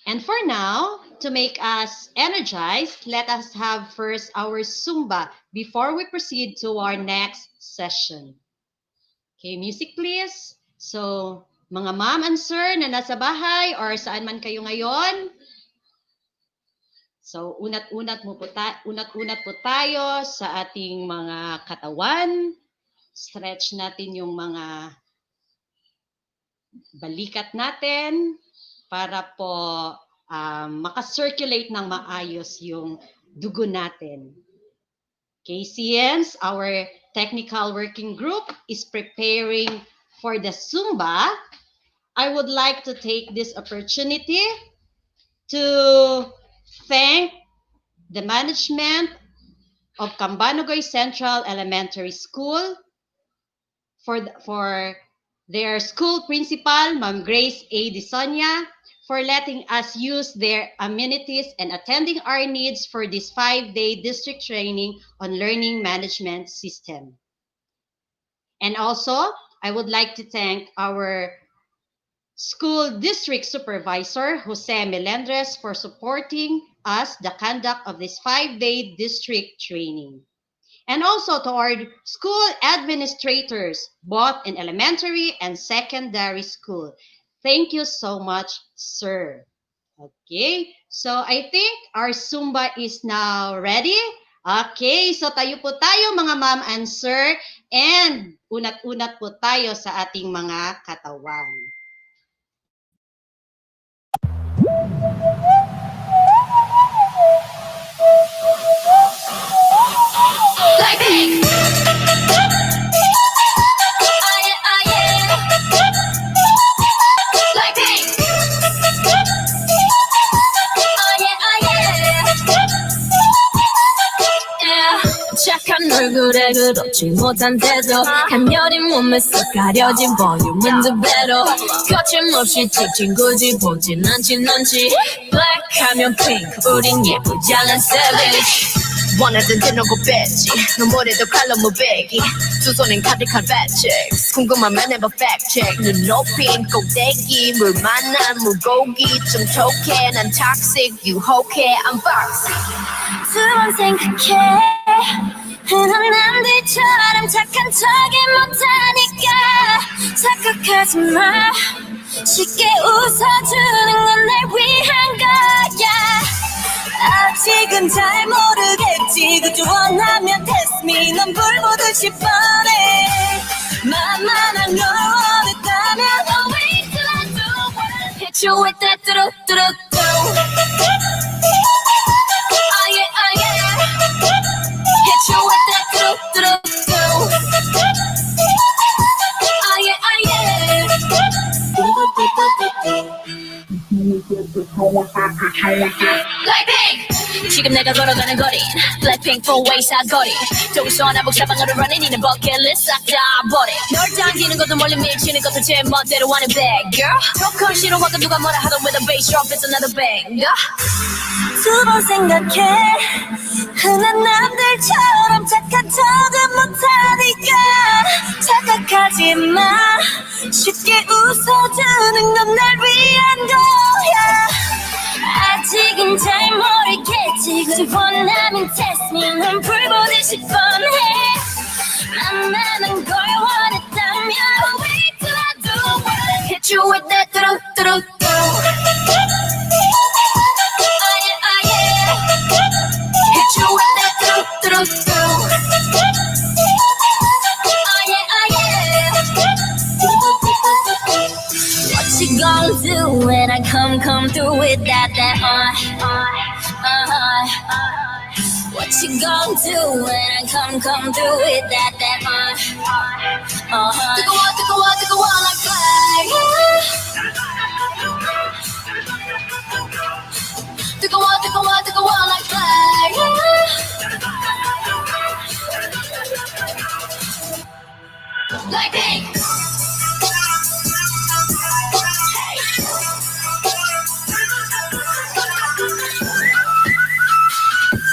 And for now, to make us energized, let us have first our Zumba before we proceed to our next session. Okay, music please. So, mga ma'am and sir na nasa bahay or saan man kayo ngayon, so unat-unat po tayo sa ating mga katawan. Stretch natin yung mga balikat natin para po makacirculate ng maayos yung dugo natin. KCNs, our technical working group, is preparing for the Zumba. I would like to take this opportunity to thank the management of Cambanugoy Central Elementary School for their school principal, Ma'am Grace A. Disonia, for letting us use their amenities and attending our needs for this 5-day district training on learning management system. And also, I would like to thank our school district supervisor, Jose Melendres, for supporting us the conduct of this 5-day district training. And also to our school administrators, both in elementary and secondary school. Thank you so much, sir. Okay, so I think our Zumba is now ready. Okay, so tayo po tayo mga ma'am and sir, and unat-unat po tayo sa ating mga katawan. Lightning! Lightning! 착한 얼굴에 그렇지 못한 태도 간녀린 몸에 쏙 가려진 볼륨은 두 배로 거침없이 찍힌 굳이 보진 않진 않지 Black 하면 pink 우린 예쁘장한 savage 원하던 대놓고 뺐지 눈물에도 칼로 무배기 두 손엔 가득한 fat checks 궁금하면 never fact check 눈 높인 꼭대기 물 만난 물고기 좀 톡해 난 toxic 유혹해 I'm foxy 두 번 생각해 흔한 남들처럼 착한 척이 못하니까 착각하지 마 쉽게 웃어주는 건 날 위한 거야 아직은 잘 모르겠지 그저 원하면 test me 넌 불 보듯이 뻔해 만만한 널 원했다면 I'll wait till I do it Hit you with that do-do-do-do Oh yeah, oh yeah Hit you with that do-do-do-do Oh yeah, oh yeah Blackpink! 지금 내가 걸어가는 거린 Blackpink 4-way 사거리 동서 남북 사방으로 running 이는 버킷리스트 싹 다 버려 널 당기는 것도 멀리 밀치는 것도 제 멋대로 하는 bad girl 조금 싫어하고 누가 뭐라 하던 with a bass drop it's another banger 두 번 생각해 흔한 남들처럼 착한 척은 못하니까 착각하지 마 쉽게 웃어주는 건 날 위한 거야 아직은 잘 모르겠지 굳이 원하면 test me 넌 불 보듯이 뻔해 만나는 걸 원했다면 wait till I do it Hit you with that do-do-do-do Oh yeah, oh yeah Hit you with that do-do-do-do Oh yeah, oh yeah What you gonna do when I come through with that What you gonna do when I come through with that 뜨거워 like fire 뜨거워 like fire Lightning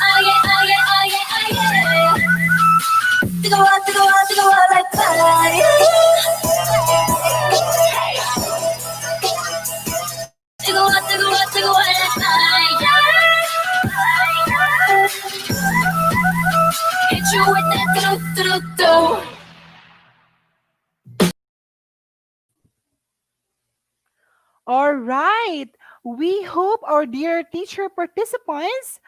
Oh yeah, oh yeah, oh yeah, oh yeah 뜨거워 like fire All right. We hope our dear teacher participants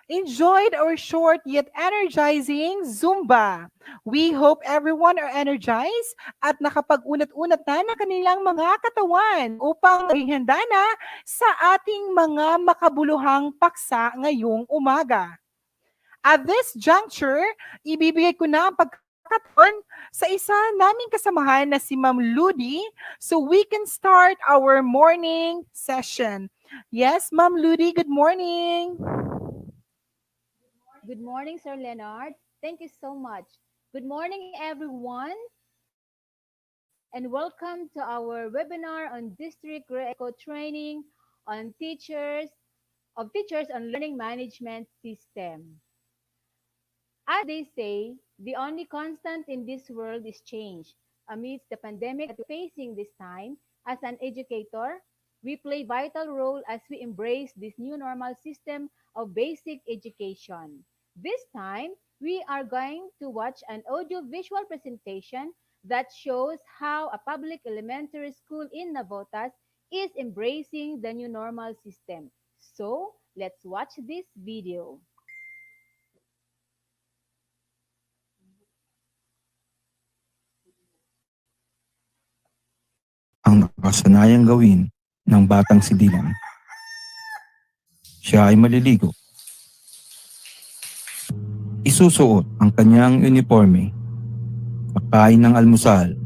enjoyed our short yet energizing Zumba. We hope everyone are energized at nakapag-unat-unat na ng kanilang mga katawan upang maging handa na sa ating mga makabuluhang paksa ngayong umaga. At this juncture, ibibigay ko na ang pagkakataon sa isa naming kasamahan na si Ma'am Ludi so we can start our morning session. Yes, Ma'am Ludi, good morning. Good morning, Sir Leonard. Thank you so much. Good morning, everyone, and welcome to our webinar on District Greco Training on Teachers on Learning Management System. As they say, the only constant in this world is change. Amidst the pandemic that we're facing this time, as an educator, we play vital role as we embrace this new normal system of basic education. This time, we are going to watch an audio-visual presentation that shows how a public elementary school in Navotas is embracing the new normal system. So, let's watch this video. Ang nakasanayang gawin ng batang si Dylan. Siya ay maliligo. Isusuot ang kanyang uniforme, kakain ng almusal,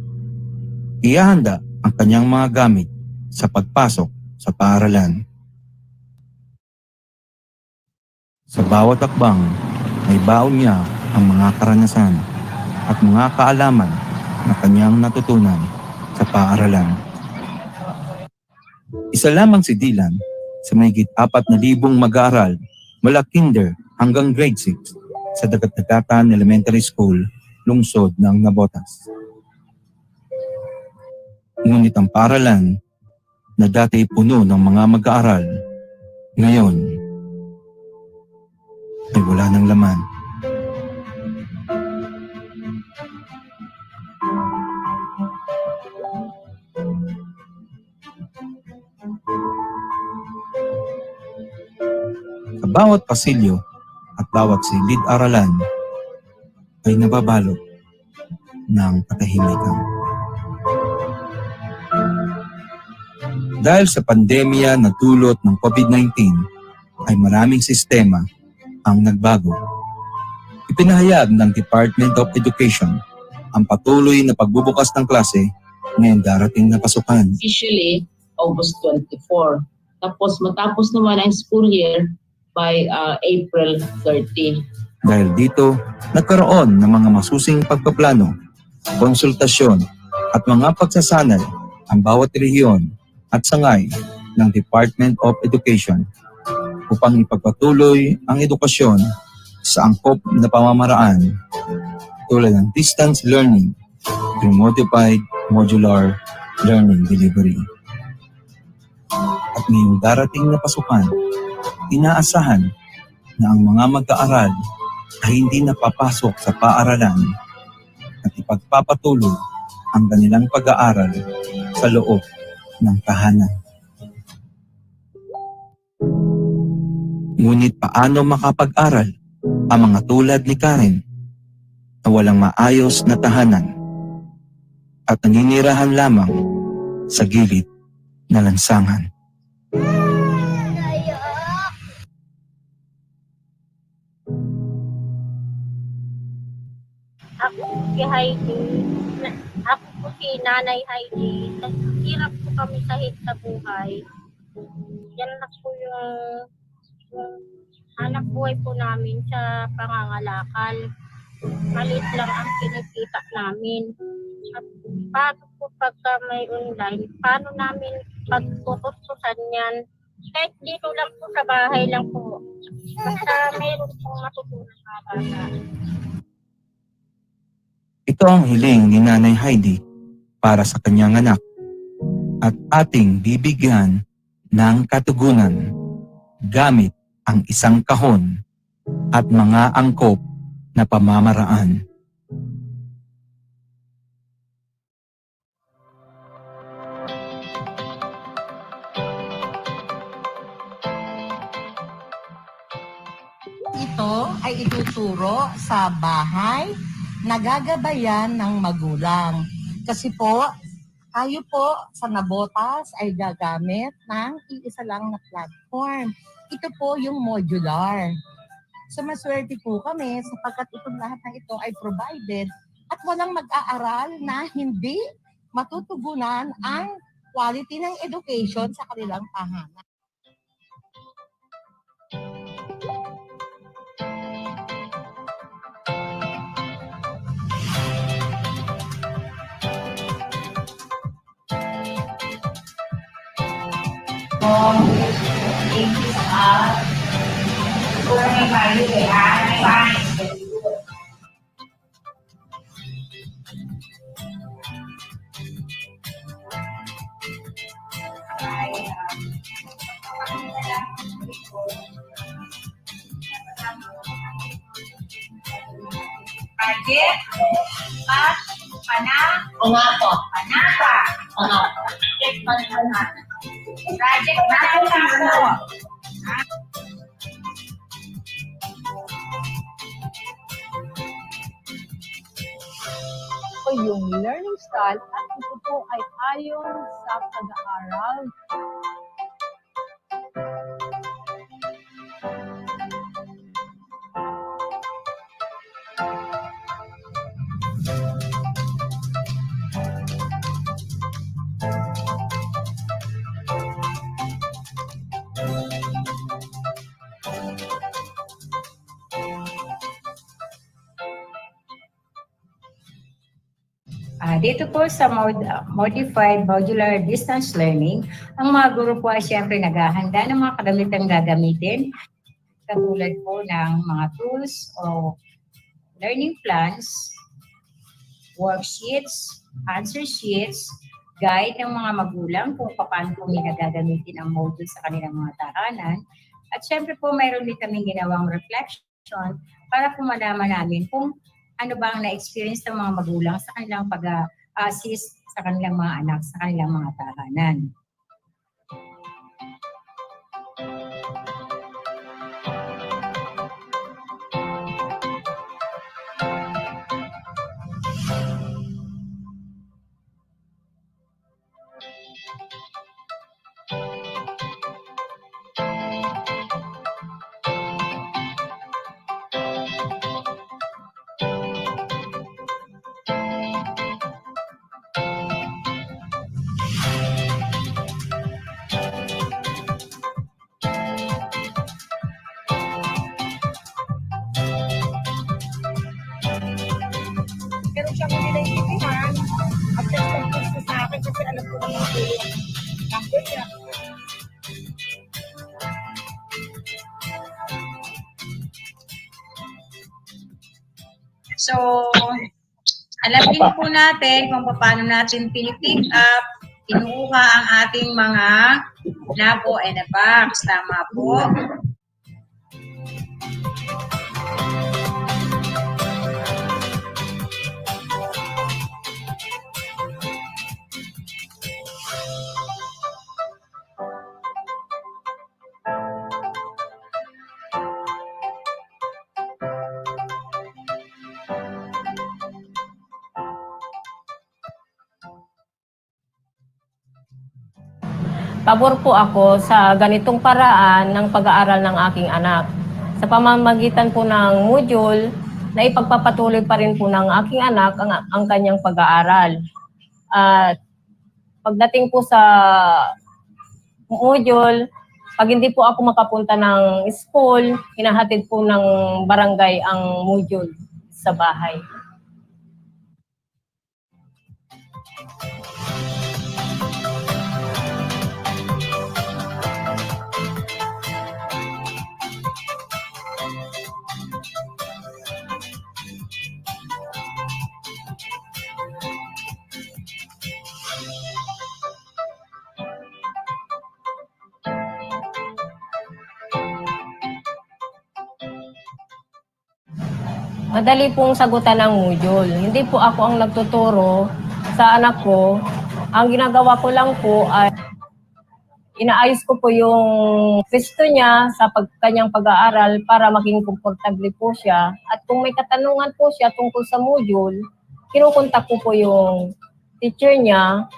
ihahanda ang kanyang mga gamit sa pagpasok sa paaralan. Sa bawat akbang, may baon niya ang mga karanasan at mga kaalaman na kanyang natutunan sa paaralan. Isa lamang si Dylan sa mahigit 4,000 mag-aaral mula kinder hanggang grade 6 sa Dagat-Dagatan Elementary School, lungsod ng Navotas. Ngunit ang paaralan na dati puno ng mga mag-aaral, ngayon ay wala ng laman. Sa bawat pasilyo at bawat silid-aralan ay nababalot ng katahimikan. Dahil sa pandemya na dulot ng COVID-19 ay maraming sistema ang nagbago. Ipinahayag ng Department of Education ang patuloy na pagbubukas ng klase ngayong darating na pasukan. Officially, August 24. Tapos matapos naman ang school year by April 30. Dahil dito, nagkaroon ng mga masusing pagpaplano, konsultasyon at mga pagsasanay ang bawat rehiyon at sangay ng Department of Education upang ipagpatuloy ang edukasyon sa angkop na pamamaraan tulad ng distance learning through modified modular learning delivery. At ngayong darating na pasukan, inaasahan na ang mga mag-aaral ay hindi napapasok sa paaralan at ipagpapatuloy ang kanilang pag-aaral sa loob ng tahanan. Ngunit paano makapag-aral ang mga tulad ni Karen na walang maayos na tahanan at naninirahan lamang sa gilid na lansangan? Ako si Heidi. Ako po si Nanay Heidi. Hirap po kami sa buhay. Yan na po yung hanap buhay po namin sa pangangalakal. Maliit lang ang kinikita namin. At paano po pagka may online, paano namin pagtutustusan yan? Kahit dito lang po sa bahay lang po. Basta mayroon pong matutunan mga bata. Ito ang hiling ni Nanay Heidi para sa kanyang anak at ating bibigyan ng katugunan gamit ang isang kahon at mga angkop na pamamaraan. ito ay ituturo sa bahay, nagagabayan ng magulang. Kasi po, tayo po sa Nabotas ay gagamit ng iisa lang na platform. Ito po yung modular. So maswerte po kami sapagkat itong lahat ng ito ay provided at walang mag-aaral na hindi matutugunan ang quality ng education sa kanilang tahanan. Budget, pas, Pangapo. panapa. Project panapa po. O yung learning style at ito po ay ayon sa pag-aaral. Dito po sa Modified Modular Distance Learning, ang mga guro po ay siyempre naghahanda ng mga kadamitang gagamitin, katulad po ng mga tools o learning plans, worksheets, answer sheets, guide ng mga magulang kung paano po nila gagamitin ang module sa kanilang mga tahanan. At siyempre po mayroon din kaming ginawang reflection para po malaman namin kung ano ba ang na-experience ng mga magulang sa kanilang pag-assist sa kanilang mga anak, sa kanilang mga tahanan. Pero siya ko nila ipipihan at nag-text sa akin kasi alam ko naman po yung number niya. So, alam din po natin kung paano natin pinipick up, kinuha ang ating mga labo and box. Tama po. Pabor po ako sa ganitong paraan ng pag-aaral ng aking anak. Sa pamamagitan po ng module, na ipagpapatuloy pa rin po ng aking anak ang kanyang pag-aaral. At pagdating po sa module, pag hindi po ako makapunta ng school, hinahatid po ng barangay ang module sa bahay. Madali pong sagutan ng module. Hindi po ako ang nagtuturo sa anak ko. Ang ginagawa ko lang po ay inaayos ko po yung pwesto niya sa kanyang pag-aaral para maging komportable po siya. At kung may katanungan po siya tungkol sa module, kinukontak ko po yung teacher niya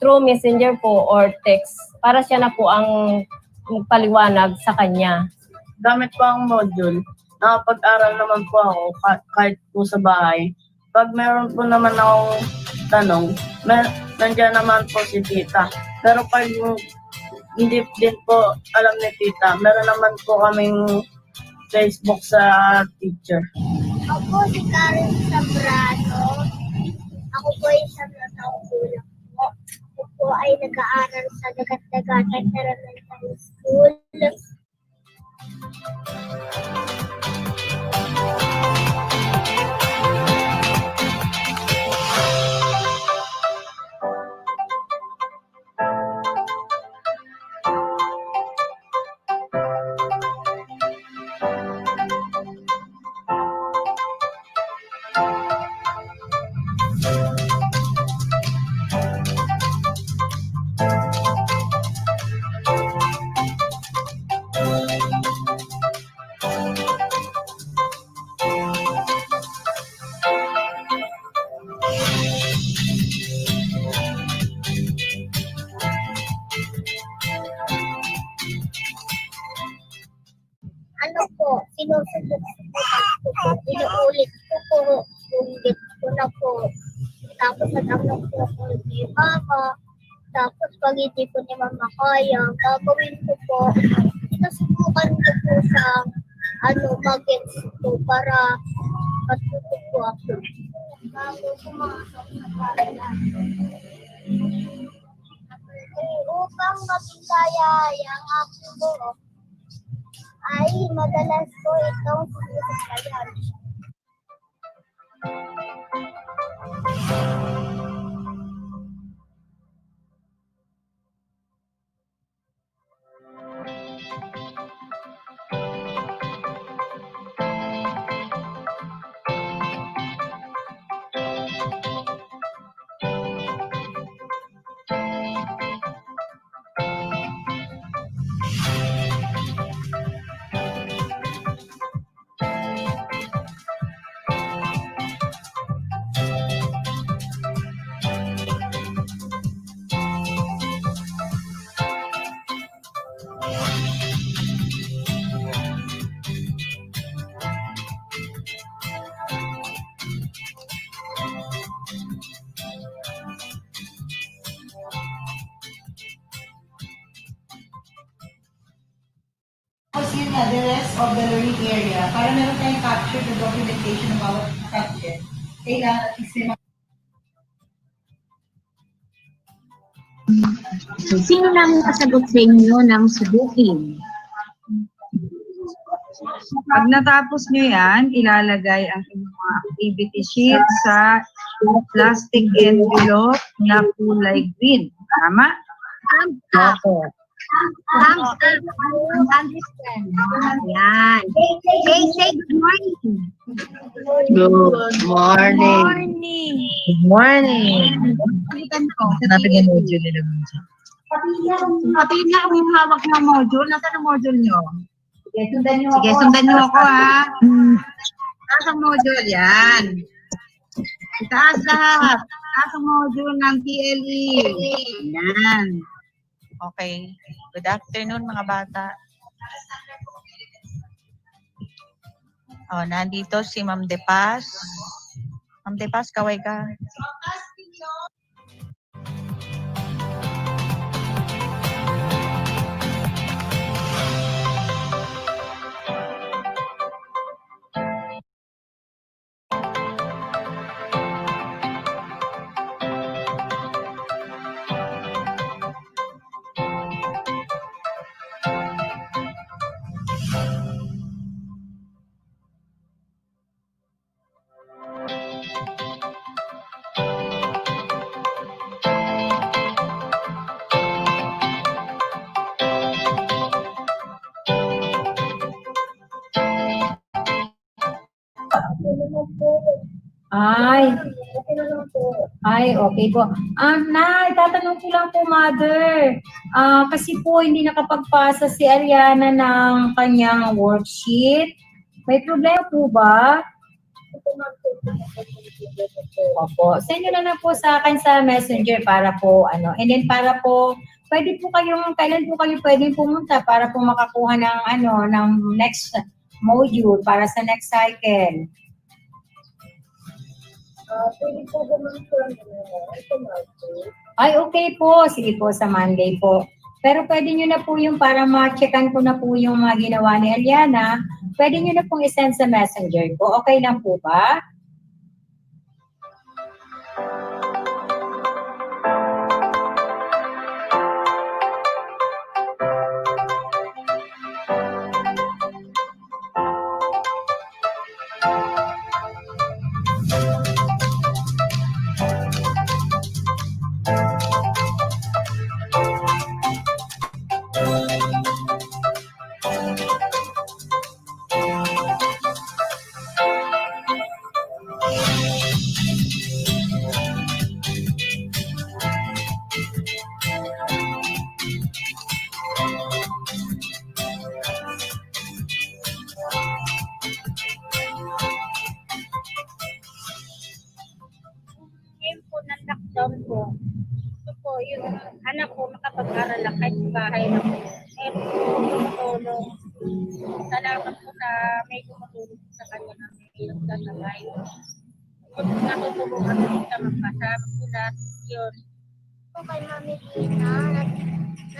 through messenger po or text para siya na po ang magpaliwanag sa kanya. Gamit po ang module, nakapag-aral naman po ako kahit po sa bahay. Pag meron po naman akong tanong, nandiyan naman po si tita. Pero pag hindi din po alam ni tita, meron naman po kaming Facebook sa teacher. Ako si Karen Sabrano. Ako po ay isang taong gulang po. Ako po ay nag-aaral sa Dagat-Dagatan Elementary School. Ano po, sinusubok-subukan ko po, inuulit ko po, ulit ko na po. Tapos nag-upload po ako ni Mama. Tapos pag hindi ko ni Mama kaya, gagawin ko po. Sinusubukan ko po sa mag-gets ko para matuto po ako. Bago pumasok sa paralan. Upang maging kaya ang ako po, ay madalas ko itong sinusubayan. Tapos yun na, the rest of the learning area, para meron tayong capture the documentation ng bawat subject, kailangan at least may So, sino lang kasagot sa inyo ng subukin? Pag natapos nyo yan, ilalagay ang inyong mga activity sheet sa plastic envelope na kulay green. Tama? Opo. Yan. Say good morning. Good morning. Good morning. Natin yung module nila. Pati na ako yung hawak ng module. Nasaan ang module nyo? Sige, sundan nyo ako ha. Taas ang module, yan. Itaas lahat. Taas ang module ng TLE. Yan. Okay. Good afternoon mga bata. Oh, nandito si Ma'am Depas. Ma'am Depas, kaway ka. Ay, Ay, okay po. Tatanong ko lang po, Mother. Kasi po hindi nakapagpasa si Ariana ng kanyang worksheet. May problema po ba? Opo. Send nyo na lang po sa akin sa Messenger para po, and then para po, kailan po kayo pwedeng pumunta para po makakuha ng next module para sa next cycle? Pwede po Ay, okay po. Sige po, sa Monday po. Pero pwede nyo na po yung para ma-checkan ko na po yung mga ginawa ni Eliana, pwede nyo na pong isend sa Messenger ko. Okay lang po ba? Ngayon po ng lockdown po, ito po, yung anak ko makapag-aral lang kahit sa bahay na po. Eh po, tumutulong. Salamat po sa may tumutulong sa kanya na may nagtatagay. Natutulungan po siya magpasa, magsulat, yun. Po kay Mami Tina,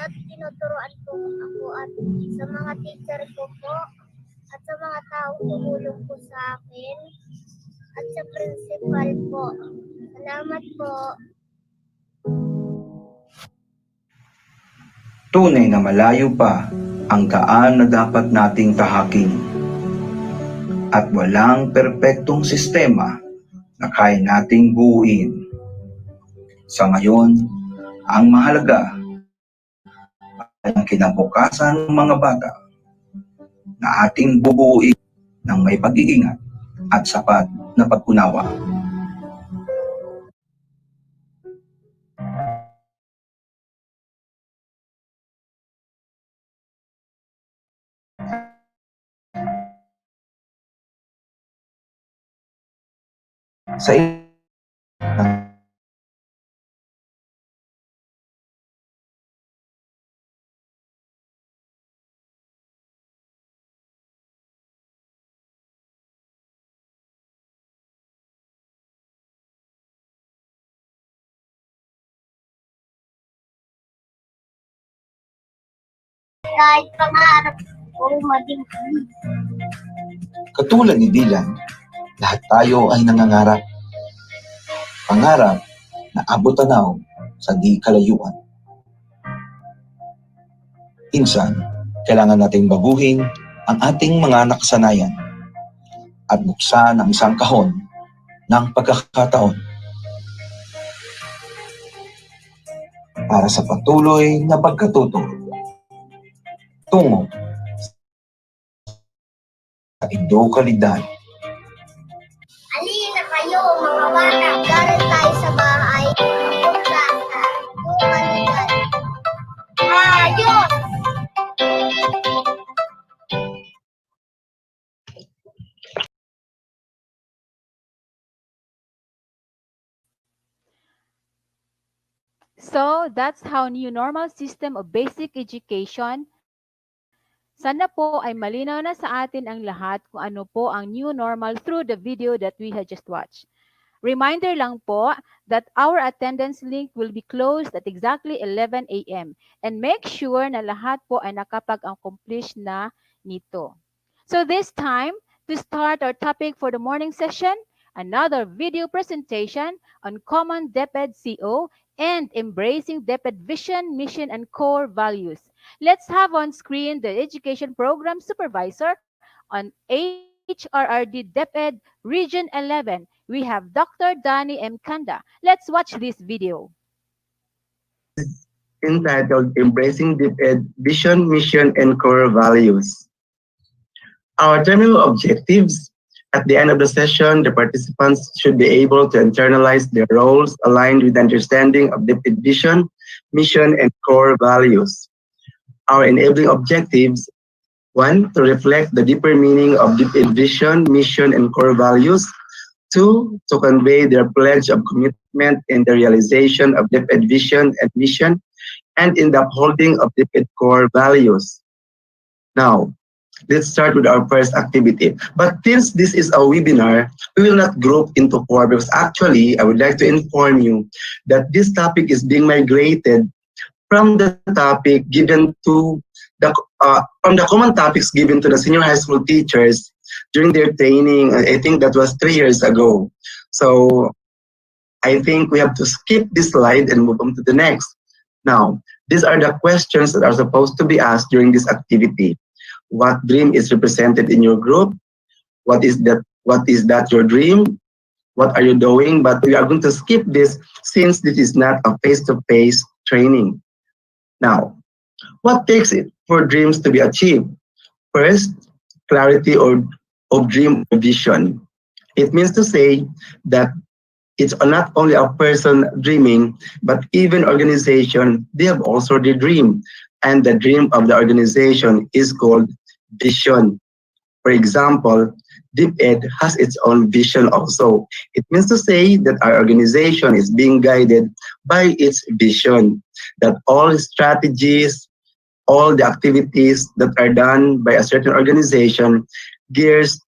tinuturuan po ako at sa mga teacher ko po at sa mga taong tumulong po sa akin at sa principal po. Salamat po. Tunay na malayo pa ang daan na dapat nating tahaking. At walang perpektong sistema na kaya nating buuin. Sa ngayon, ang mahalaga ay ang kinabukasan ng mga bata na ating bubuuin ng may pag-iingat at sapat na pag-unawa. Sa Kahit pangarap ko maging katulad ni Dylan, lahat tayo ay nangangarap. Pangarap na abot tanaw sa di kalayuan. Minsan, kailangan nating baguhin ang ating mga nakasanayan at buksan ang isang kahon ng pagkakataon para sa patuloy na pagkatuto tungo sa edukalidad. Alina kayo mga bata, galing tayo sa bahay. Punta sa edukalidad. Ayos! So, that's how new normal system of basic education. Sana po ay malinaw na sa atin ang lahat kung ano po ang new normal through the video that we had just watched. Reminder lang po that our attendance link will be closed at exactly 11 a.m. And make sure na lahat po ay nakapag-accomplish na nito. So this time, to start our topic for the morning session, another video presentation on common DepEd CO and embracing DepEd vision, mission, and core values. Let's have on screen the Education Program Supervisor on HRRD DepEd Region 11. We have Dr. Danny M. Kanda. Let's watch this video. Entitled Embracing DepEd Vision, Mission, and Core Values. Our terminal objectives At the end of the session, the participants should be able to internalize their roles aligned with understanding of DepEd vision, mission, and core values. Our enabling objectives: one, to reflect the deeper meaning of DepEd vision, mission, and core values. Two, to convey their pledge of commitment in the realization of DepEd vision and mission and in the upholding of DepEd core values. Now, let's start with our first activity. But since this is a webinar, we will not group into four because actually, I would like to inform you that this topic is being migrated from the topic given to from the common topics given to the senior high school teachers during their training. I think that was 3 years ago. So I think we have to skip this slide and move on to the next. Now, these are the questions that are supposed to be asked during this activity. What dream is represented in your group? What is that? What is that your dream? What are you doing? But we are going to skip this since this is not a face-to-face training. Now, what takes it for dreams to be achieved? First, clarity of dream or vision. It means to say that it's not only a person dreaming, but even organization, they have also their dream. And the dream of the organization is called vision. For example, DepEd has its own vision also. It means to say that our organization is being guided by its vision, that all strategies, all the activities that are done by a certain organization gears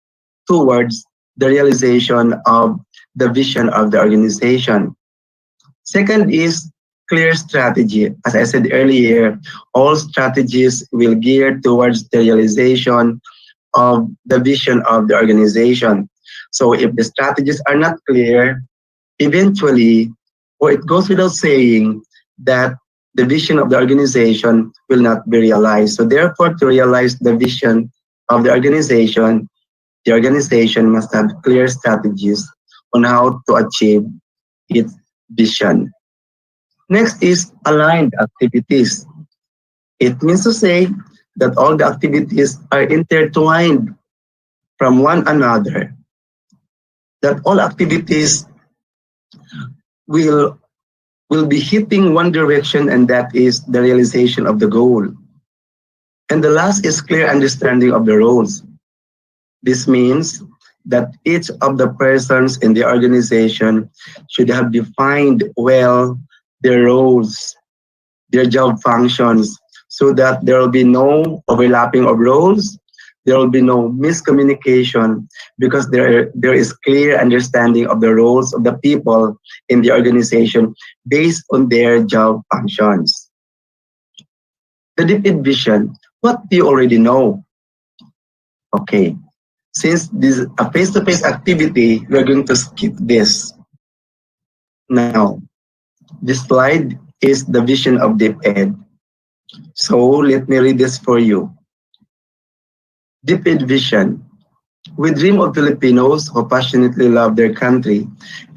towards the realization of the vision of the organization. Second is clear strategy. As I said earlier, all strategies will gear towards the realization of the vision of the organization. So if the strategies are not clear, eventually, or it goes without saying that the vision of the organization will not be realized. So therefore, to realize the vision of the organization must have clear strategies on how to achieve its vision. Next is aligned activities. It means to say that all the activities are intertwined from one another, that all activities will be hitting one direction, and that is the realization of the goal. And the last is clear understanding of the roles. This means that each of the persons in the organization should have defined well their roles, their job functions, so that there will be no overlapping of roles, there will be no miscommunication, because there is clear understanding of the roles of the people in the organization based on their job functions. The DepEd vision, what do you already know? Okay, since this is a face-to-face activity, we're going to skip this. Now, this slide is the vision of DepEd. So let me read this for you. DepEd vision. We dream of Filipinos who passionately love their country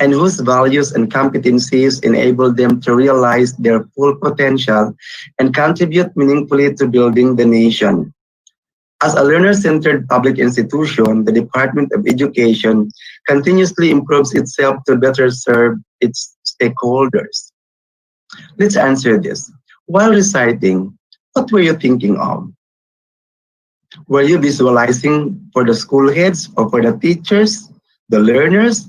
and whose values and competencies enable them to realize their full potential and contribute meaningfully to building the nation. As a learner-centered public institution, the Department of Education continuously improves itself to better serve its stakeholders. Let's answer this. While reciting, what were you thinking of? Were you visualizing for the school heads or for the teachers, the learners?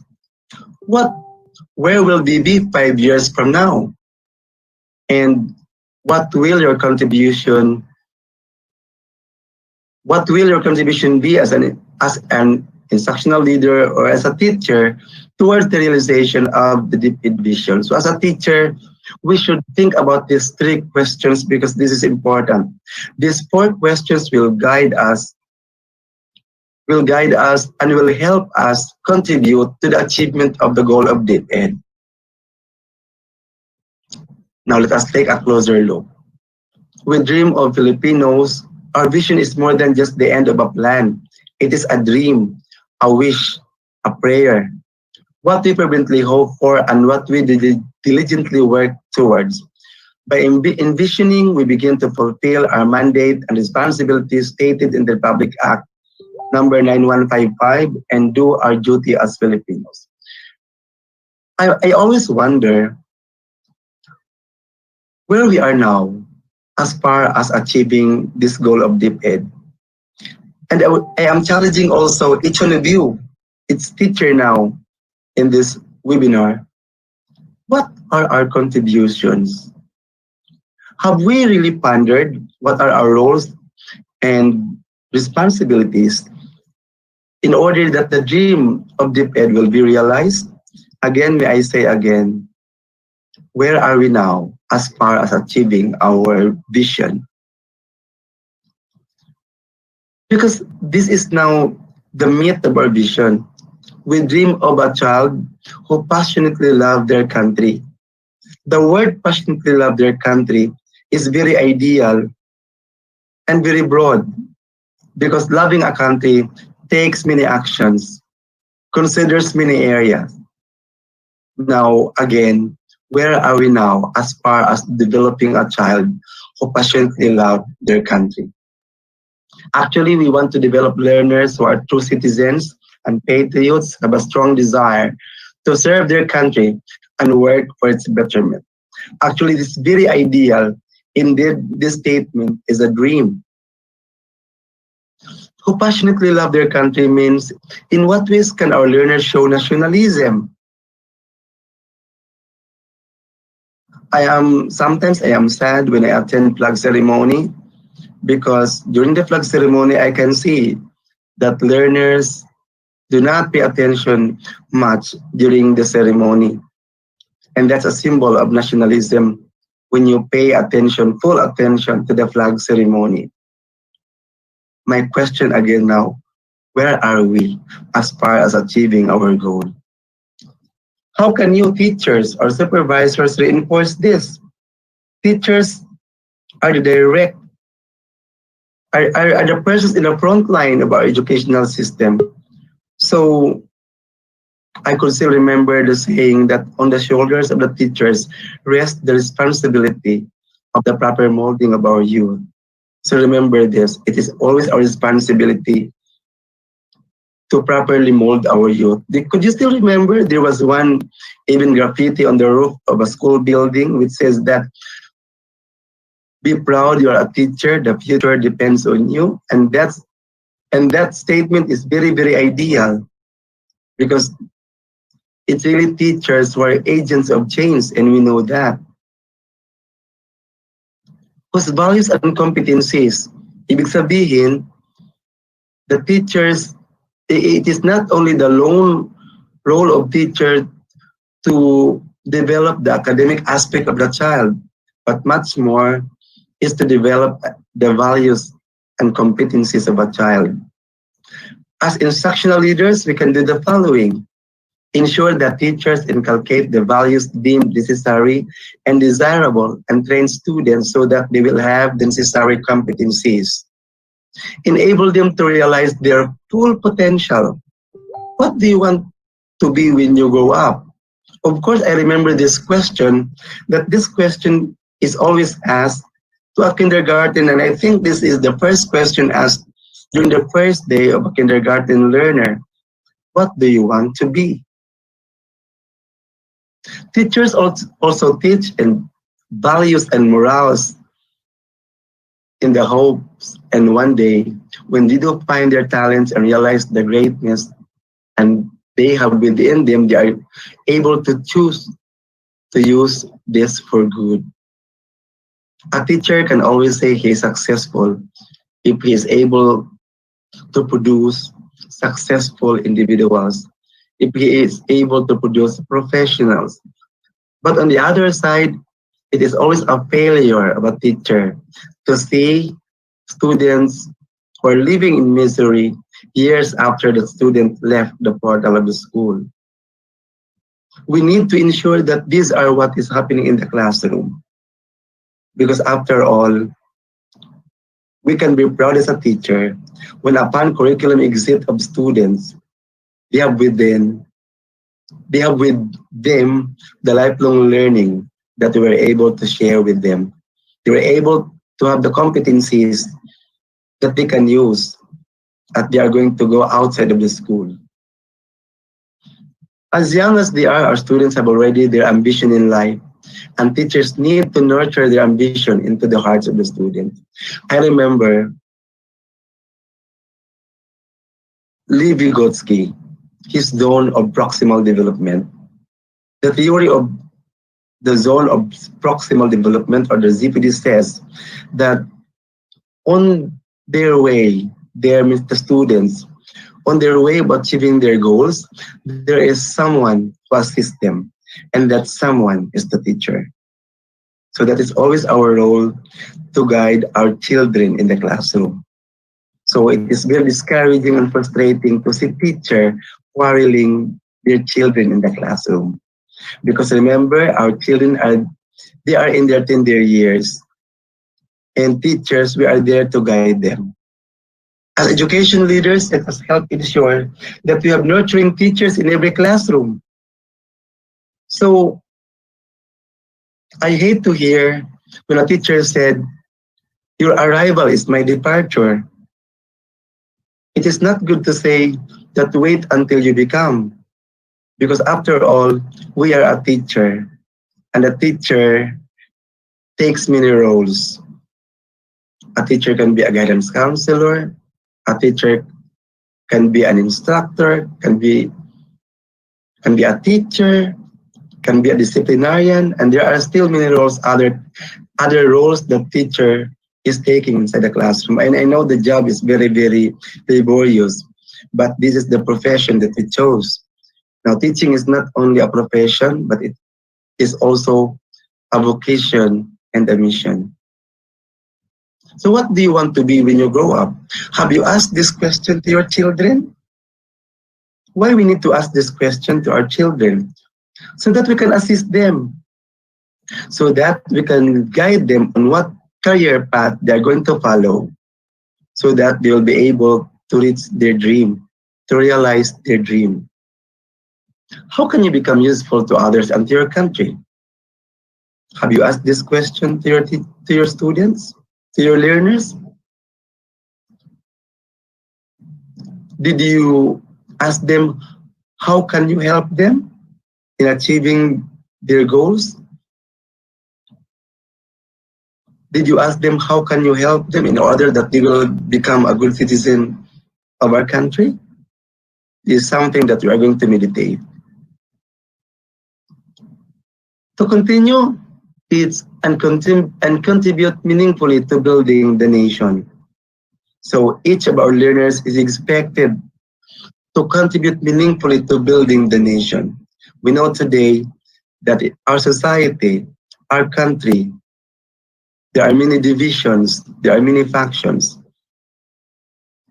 Where will we be 5 years from now? And what will your contribution be as an instructional leader or as a teacher towards the realization of the DepEd vision? So as a teacher, we should think about these 3 questions because this is important. These 4 questions will guide us and will help us contribute to the achievement of the goal of DepEd. Now let us take a closer look. We dream of Filipinos. Our vision is more than just the end of a plan. It is a dream, a wish, a prayer. What we fervently hope for and what we diligently work towards. By envisioning, we begin to fulfill our mandate and responsibilities stated in the Republic Act number 9155, and do our duty as Filipinos. I always wonder where we are now as far as achieving this goal of DepEd. And I am challenging also each one of you, its teacher now in this webinar. What are our contributions? Have we really pondered what are our roles and responsibilities in order that the dream of DepEd will be realized? Again, may I say again, where are we now as far as achieving our vision? Because this is now the myth of our vision. We dream of a child who passionately loves their country. The word passionately love their country is very ideal and very broad because loving a country takes many actions, considers many areas. Now, again, where are we now as far as developing a child who passionately love their country? Actually, we want to develop learners who are true citizens and patriots, have a strong desire to serve their country and work for its betterment. Actually, this is very ideal. Indeed, this statement is a dream. Who passionately love their country means, in what ways can our learners show nationalism? Sometimes I am sad when I attend flag ceremony because during the flag ceremony I can see that learners do not pay attention much during the ceremony. And that's a symbol of nationalism when you pay attention, full attention to the flag ceremony. My question again now, where are we as far as achieving our goal? How can you teachers or supervisors reinforce this? Teachers are the direct, are the persons in the front line of our educational system. So I could still remember the saying that on the shoulders of the teachers rests the responsibility of the proper molding of our youth. So remember this, it is always our responsibility to properly mold our youth. Could you still remember there was one even graffiti on the roof of a school building which says that, be proud you are a teacher, the future depends on you. And that statement is very, very ideal because it's really teachers who are agents of change, and we know that. Whose values and competencies, ibig sabihin, the teachers, it is not only the lone role of teacher to develop the academic aspect of the child, but much more is to develop the values and competencies of a child. As instructional leaders, we can do the following. Ensure that teachers inculcate the values deemed necessary and desirable and train students so that they will have the necessary competencies. Enable them to realize their full potential. What do you want to be when you grow up? Of course, I remember this question, that this question is always asked to a kindergarten, and I think this is the first question asked during the first day of a kindergarten learner. What do you want to be? Teachers also teach and values and morals in the hopes, and one day when they do find their talents and realize the greatness and they have within them, they are able to choose to use this for good. A teacher can always say he is successful if he is able to produce successful individuals, if he is able to produce professionals. But on the other side, it is always a failure of a teacher to see students who are living in misery years after the student left the portal of the school. We need to ensure that these are what is happening in the classroom. Because after all, we can be proud as a teacher when upon curriculum exit of students, they have with them the lifelong learning that we were able to share with them. They were able to have the competencies that they can use that they are going to go outside of the school. As young as they are, our students have already their ambition in life, and teachers need to nurture their ambition into the hearts of the students. I remember Lee Vygotsky, his zone of proximal development. The theory of the zone of proximal development, or the ZPD, says that on their way, the students, on their way of achieving their goals, there is someone to assist them, and that someone is the teacher. So that is always our role to guide our children in the classroom. So it is very discouraging and frustrating to see teacher quarreling their children in the classroom. Because remember, our children are in their tender years, and teachers, we are there to guide them. As education leaders, let us help ensure that we have nurturing teachers in every classroom. So I hate to hear when a teacher said, "Your arrival is my departure." It is not good to say that wait until you become, because after all, we are a teacher, and a teacher takes many roles. A teacher can be a guidance counselor, a teacher can be an instructor, can be a teacher, can be a disciplinarian, and there are still many roles, other roles that teacher is taking inside the classroom. And I know the job is very, very laborious, but this is the profession that we chose. Now, teaching is not only a profession, but it is also a vocation and a mission. So what do you want to be when you grow up? Have you asked this question to your children? Why we need to ask this question to our children? So that we can assist them, so that we can guide them on what career path they are going to follow, so that they will be able to reach their dream, to realize their dream. How can you become useful to others and to your country? Have you asked this question to your students, to your learners? Did you ask them how can you help them in achieving their goals? Did you ask them how can you help them in order that they will become a good citizen of our country? This is something that we are going to meditate. To continue, teach and contribute meaningfully to building the nation. So each of our learners is expected to contribute meaningfully to building the nation. We know today that our society, our country, there are many divisions, there are many factions.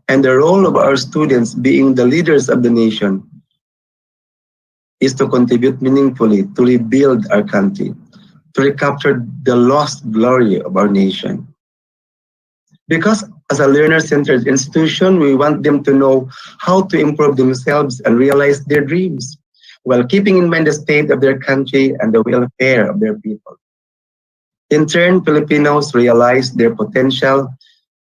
And the role of our students, being the leaders of the nation, is to contribute meaningfully to rebuild our country, to recapture the lost glory of our nation. Because as a learner-centered institution, we want them to know how to improve themselves and realize their dreams, while keeping in mind the state of their country and the welfare of their people. In turn, Filipinos realize their potential,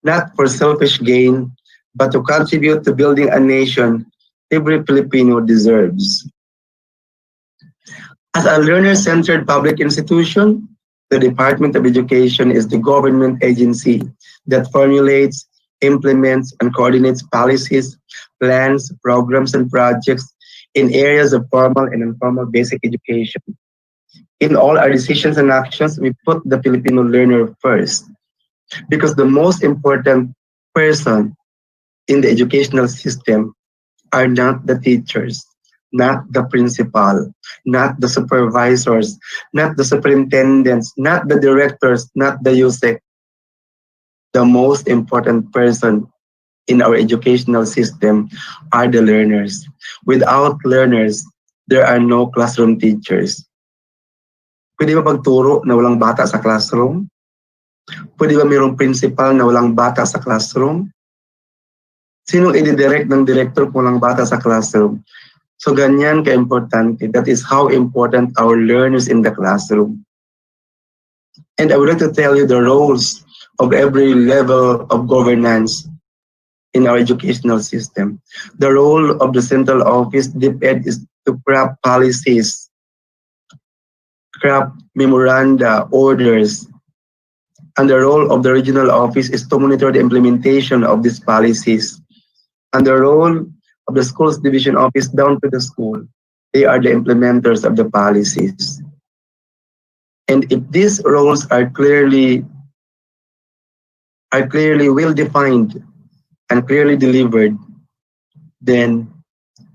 not for selfish gain, but to contribute to building a nation every Filipino deserves. As a learner-centered public institution, the Department of Education is the government agency that formulates, implements, and coordinates policies, plans, programs, and projects in areas of formal and informal basic education. In all our decisions and actions, we put the Filipino learner first, because the most important person in the educational system are not the teachers, not the principal, not the supervisors, not the superintendents, not the directors, not the USEC. The most important person in our educational system are the learners. Without learners, there are no classroom teachers. Pwede ba pagturo na walang bata sa classroom? Pwede ba mayroong principal na walang bata sa classroom? Sinong i-direct ng director kung walang bata sa classroom? So ganyan ka-importante. That is how important our learners in the classroom. And I would like to tell you the roles of every level of governance in our educational system. The role of the central office, DepEd, is to craft policies, craft memoranda, orders, and the role of the regional office is to monitor the implementation of these policies. And the role of the schools division office down to the school, they are the implementers of the policies. And if these roles are clearly well defined and clearly delivered, then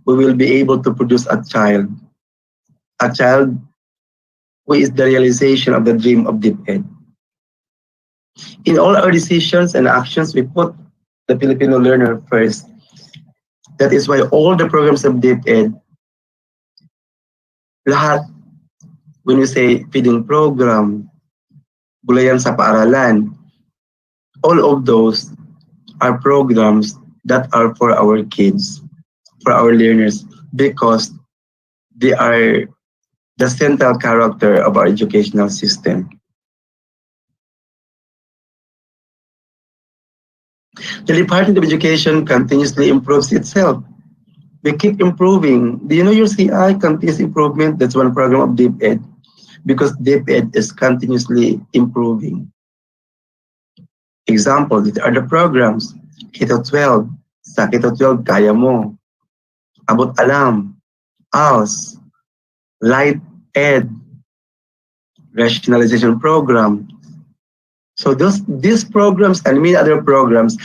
we will be able to produce a child who is the realization of the dream of DepEd. In all our decisions and actions, we put the Filipino learner first. That is why all the programs of DepEd, lahat, when we say feeding program, gulayan sa paaralan, all of those are programs that are for our kids, for our learners, because they are the central character of our educational system. The Department of Education continuously improves itself. We keep improving. Do you know your CI, continuous improvement? That's one program of DepEd, because DepEd is continuously improving. Example, these are the programs. K-12, sa K-12, kaya mo. Abot alam, ALS, Light Ed, rationalization program. So these programs and many other programs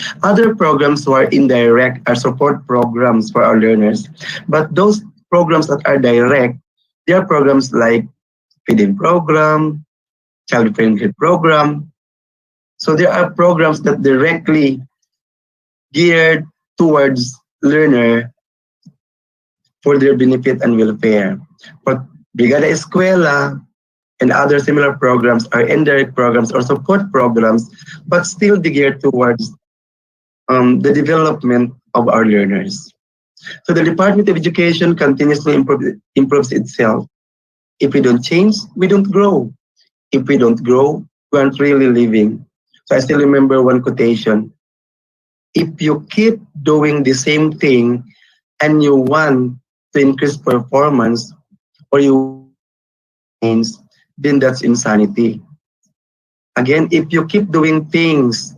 who are indirect are support programs for our learners. But those programs that are direct, they are programs like feeding program, child-friendly program. So there are programs that directly geared towards learner for their benefit and welfare. But Brigada Escuela and other similar programs are indirect programs or support programs, but still geared towards the development of our learners. So the Department of Education continuously improves itself. If we don't change, we don't grow. If we don't grow, we aren't really living. So I still remember one quotation. If you keep doing the same thing and you want to increase performance or you change, then that's insanity. Again, if you keep doing things,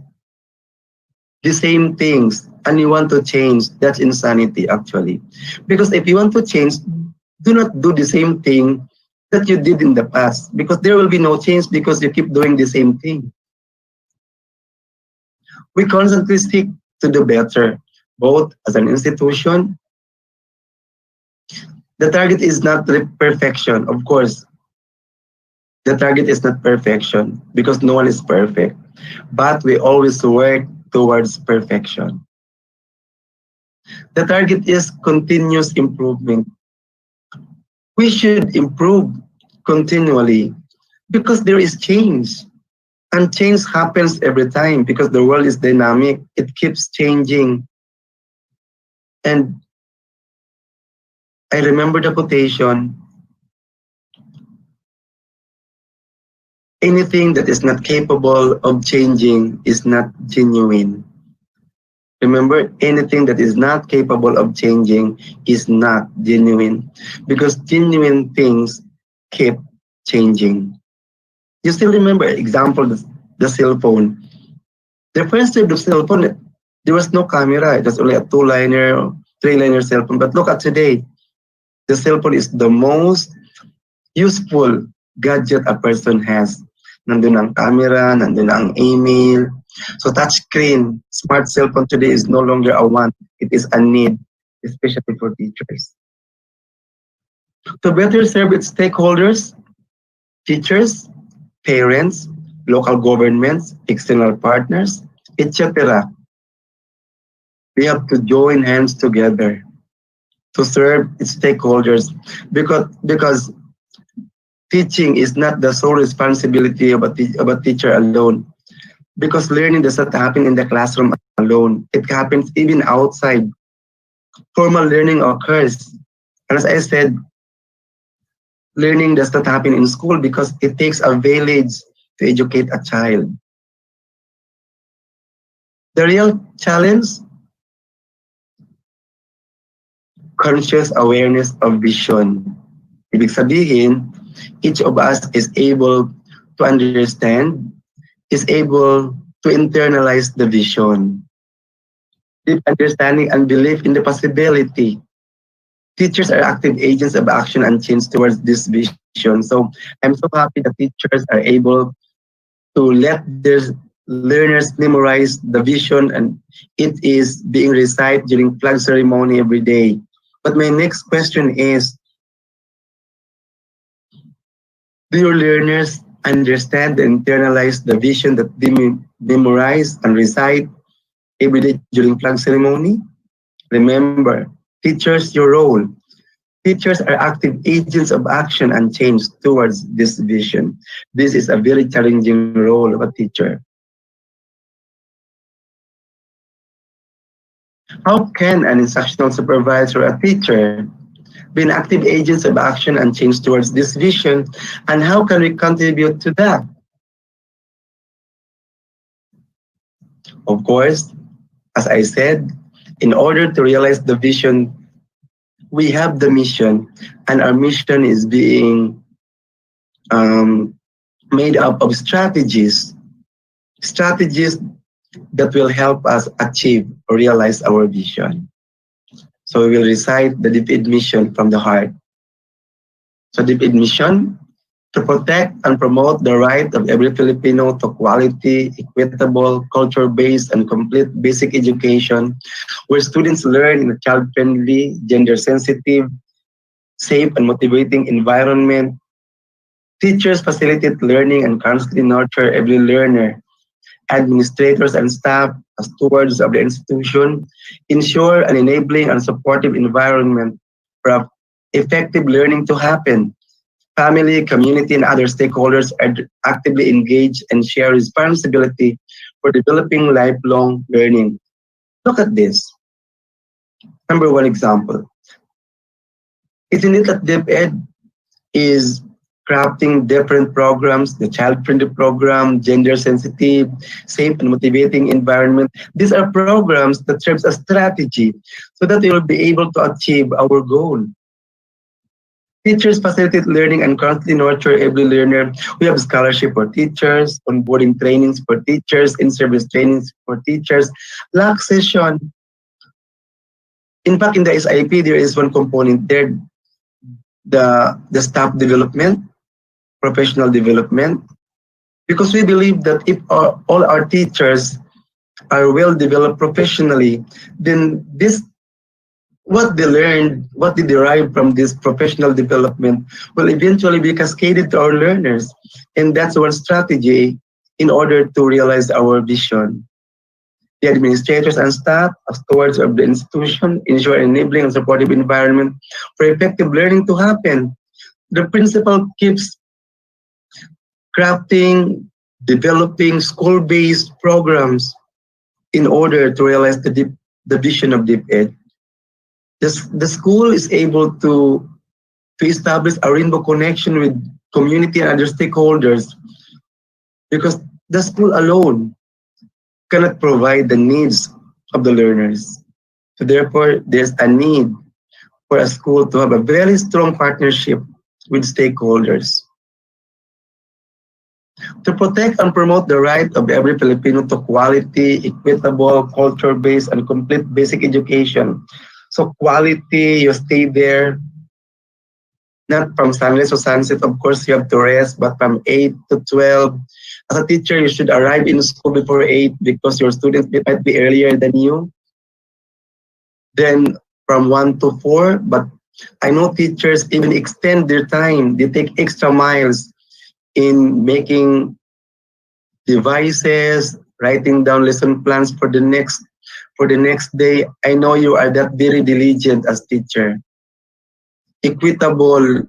the same things, and you want to change, that's insanity actually. Because if you want to change, do not do the same thing that you did in the past, because there will be no change because you keep doing the same thing. We constantly seek to do better, both as an institution. The target is not perfection, of course. The target is not perfection because no one is perfect, but we always work towards perfection. The target is continuous improvement. We should improve continually because there is change. And change happens every time because the world is dynamic. It keeps changing. And I remember the quotation, anything that is not capable of changing is not genuine. Remember, anything that is not capable of changing is not genuine, because genuine things keep changing. You still remember, example, the cell phone. The first type of cell phone, there was no camera. It was only a two-liner, three-liner cell phone. But look at today. The cell phone is the most useful gadget a person has. Nandun ang camera, nandun ang email. So touchscreen, smart cell phone today is no longer a want. It is a need, especially for teachers. To better serve its stakeholders, teachers, parents, local governments, external partners, etc. We have to join hands together to serve its stakeholders because teaching is not the sole responsibility of a teacher alone. Because learning does not happen in the classroom alone. It happens even outside. Formal learning occurs. And as I said, learning does not happen in school because it takes a village to educate a child. The real challenge conscious awareness of vision. Ibig sabihin, each of us is able to understand, is able to internalize the vision. Deep understanding and belief in the possibility. Teachers are active agents of action and change towards this vision. So I'm so happy that teachers are able to let their learners memorize the vision, and it is being recited during flag ceremony every day. But my next question is, do your learners understand and internalize the vision that they memorize and recite every day during flag ceremony? Remember, teachers, your role. Teachers are active agents of action and change towards this vision. This is a very challenging role of a teacher. How can an instructional supervisor or a teacher be an active agents of action and change towards this vision, and how can we contribute to that? Of course, as I said, in order to realize the vision, we have the mission, and our mission is being made up of strategies that will help us achieve or realize our vision. So we will recite the DepEd mission from the heart. So DepEd mission, to protect and promote the right of every Filipino to quality, equitable, culture-based, and complete basic education, where students learn in a child-friendly, gender-sensitive, safe, and motivating environment. Teachers facilitate learning and constantly nurture every learner. Administrators and staff, as stewards of the institution, ensure an enabling and supportive environment for effective learning to happen. Family, community, and other stakeholders are actively engaged and share responsibility for developing lifelong learning. Look at this. Number one example. Isn't it that DepEd is crafting different programs, the child-friendly program, gender-sensitive, safe and motivating environment. These are programs that serve as strategy so that we will be able to achieve our goal. Teachers facilitate learning and constantly nurture every learner. We have scholarship for teachers, onboarding trainings for teachers, in-service trainings for teachers, LAC session. In fact, in the SIP, there is one component there, the staff development, professional development, because we believe that if all our teachers are well developed professionally, then this what they learned, what they derive from this professional development will eventually be cascaded to our learners. And that's one strategy in order to realize our vision. The administrators and staff, as stewards of the institution, ensure an enabling and supportive environment for effective learning to happen. The principal keeps crafting, developing school-based programs in order to realize the vision of DepEd. The school is able to establish a rainbow connection with community and other stakeholders, because the school alone cannot provide the needs of the learners. So therefore, there's a need for a school to have a very strong partnership with stakeholders. To protect and promote the right of every Filipino to quality, equitable, culture-based, and complete basic education. So quality, you stay there, not from sunrise to sunset, of course you have to rest, but from 8 to 12. As a teacher, you should arrive in school before 8 because your students might be earlier than you. Then from 1 to 4, but I know teachers even extend their time. They take extra miles in making devices, writing down lesson plans for the next day. I know you are that very diligent as teacher. Equitable,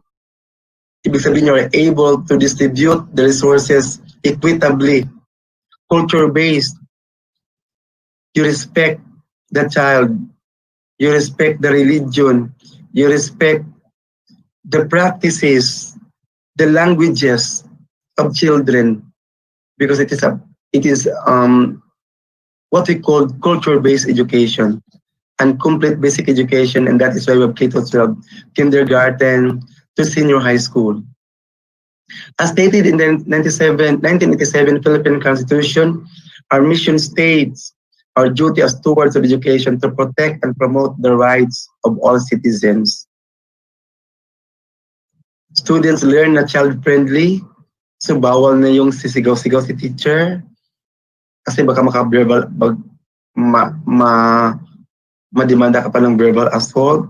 ibig sabihin you are able to distribute the resources equitably. Culture-based, you respect the child, you respect the religion, you respect the practices, the languages of children, because it is what we call culture-based education. and complete basic education, and that is why we have K-12, kindergarten to senior high school. As stated in the 1987 Philippine Constitution, our mission states our duty as stewards of education to protect and promote the rights of all citizens. Students learn na child-friendly, so bawal na yung sisigaw-sigaw si teacher, kasi baka maka-verbal, mademanda ka pa ng verbal assault.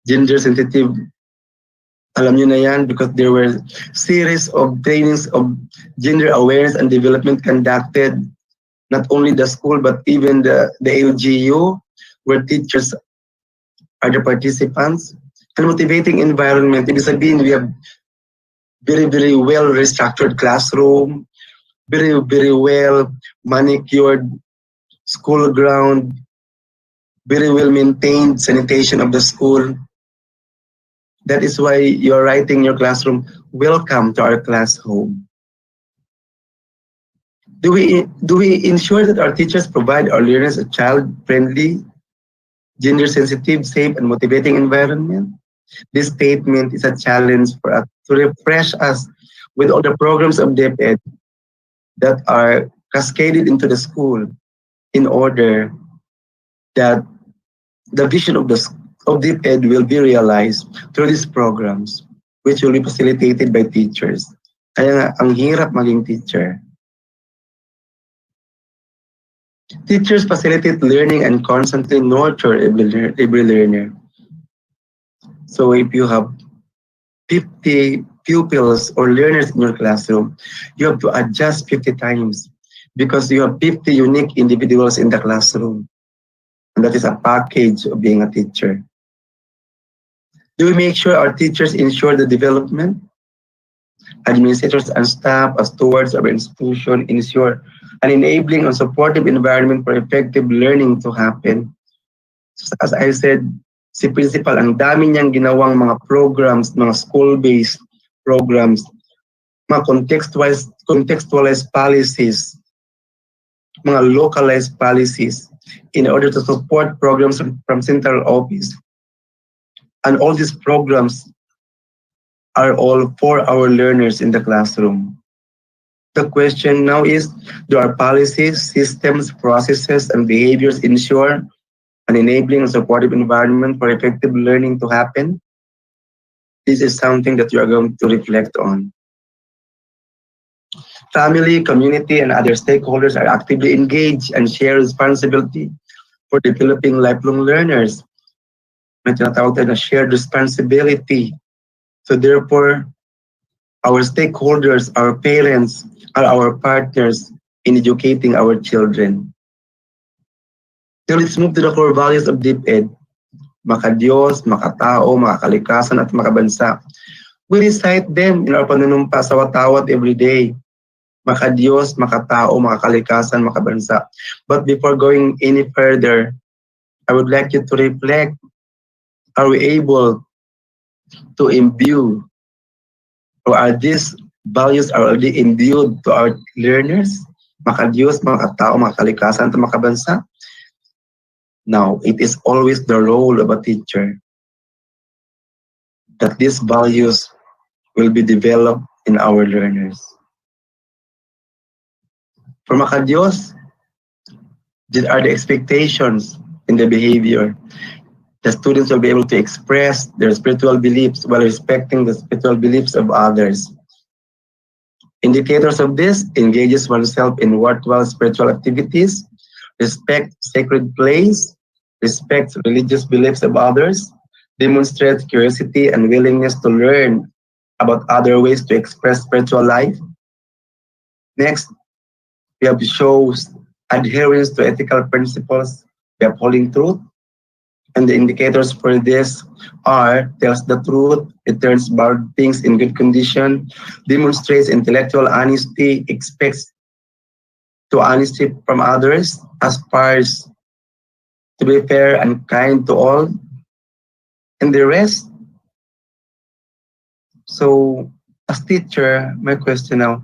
Gender sensitive, alam nyo na yan, because there were series of trainings of gender awareness and development conducted, not only the school but even the LGU, where teachers are the participants. And motivating environment, ibig sabihin we have very, very well restructured classroom, very, very well manicured school ground, very well maintained sanitation of the school. That is why you're writing in your classroom, welcome to our class home. Do we ensure that our teachers provide our learners a child-friendly, gender-sensitive, safe, and motivating environment? This statement is a challenge for us to refresh us with all the programs of DepEd that are cascaded into the school in order that the vision of DepEd will be realized through these programs, which will be facilitated by teachers. Kaya nga, ang hirap maging teacher. Teachers facilitate learning and constantly nurture every learner. So if you have 50 pupils or learners in your classroom, you have to adjust 50 times because you have 50 unique individuals in the classroom. And that is a package of being a teacher. Do we make sure our teachers ensure the development? Administrators and staff as stewards of our institution ensure an enabling and supportive environment for effective learning to happen. As I said, si principal, ang dami niyang ginawang mga programs, mga school-based programs, mga contextualized policies, mga localized policies in order to support programs from central office. And all these programs are all for our learners in the classroom. The question now is, do our policies, systems, processes, and behaviors ensure an enabling and supportive environment for effective learning to happen? This is something that you are going to reflect on. Family, community, and other stakeholders are actively engaged and share responsibility for developing lifelong learners. May tinatawag tayo na shared responsibility. So therefore, our stakeholders, our parents, are our partners in educating our children. Now let's move to the core values of DepEd. Maka-Diyos, makatao, makakalikasan, at makabansa. We recite them in our panunumpa sa watawat every day. Maka-Diyos, makatao, makakalikasan, makabansa. But before going any further, I would like you to reflect, are we able to imbue, or are these values already imbued to our learners? Maka-Diyos, makatao, makakalikasan, at makabansa. Now, it is always the role of a teacher that these values will be developed in our learners. For Maka-Diyos, these are the expectations in the behavior. The students will be able to express their spiritual beliefs while respecting the spiritual beliefs of others. Indicators of this: engages oneself in worthwhile spiritual activities, respect sacred place, respects religious beliefs of others, demonstrates curiosity and willingness to learn about other ways to express spiritual life. Next, we have shows adherence to ethical principles, we have upholding truth, and the indicators for this are tells the truth, returns borrowed things in good condition, demonstrates intellectual honesty, expects to honesty from others, aspires to be fair and kind to all, and the rest. So, as teacher, my question now,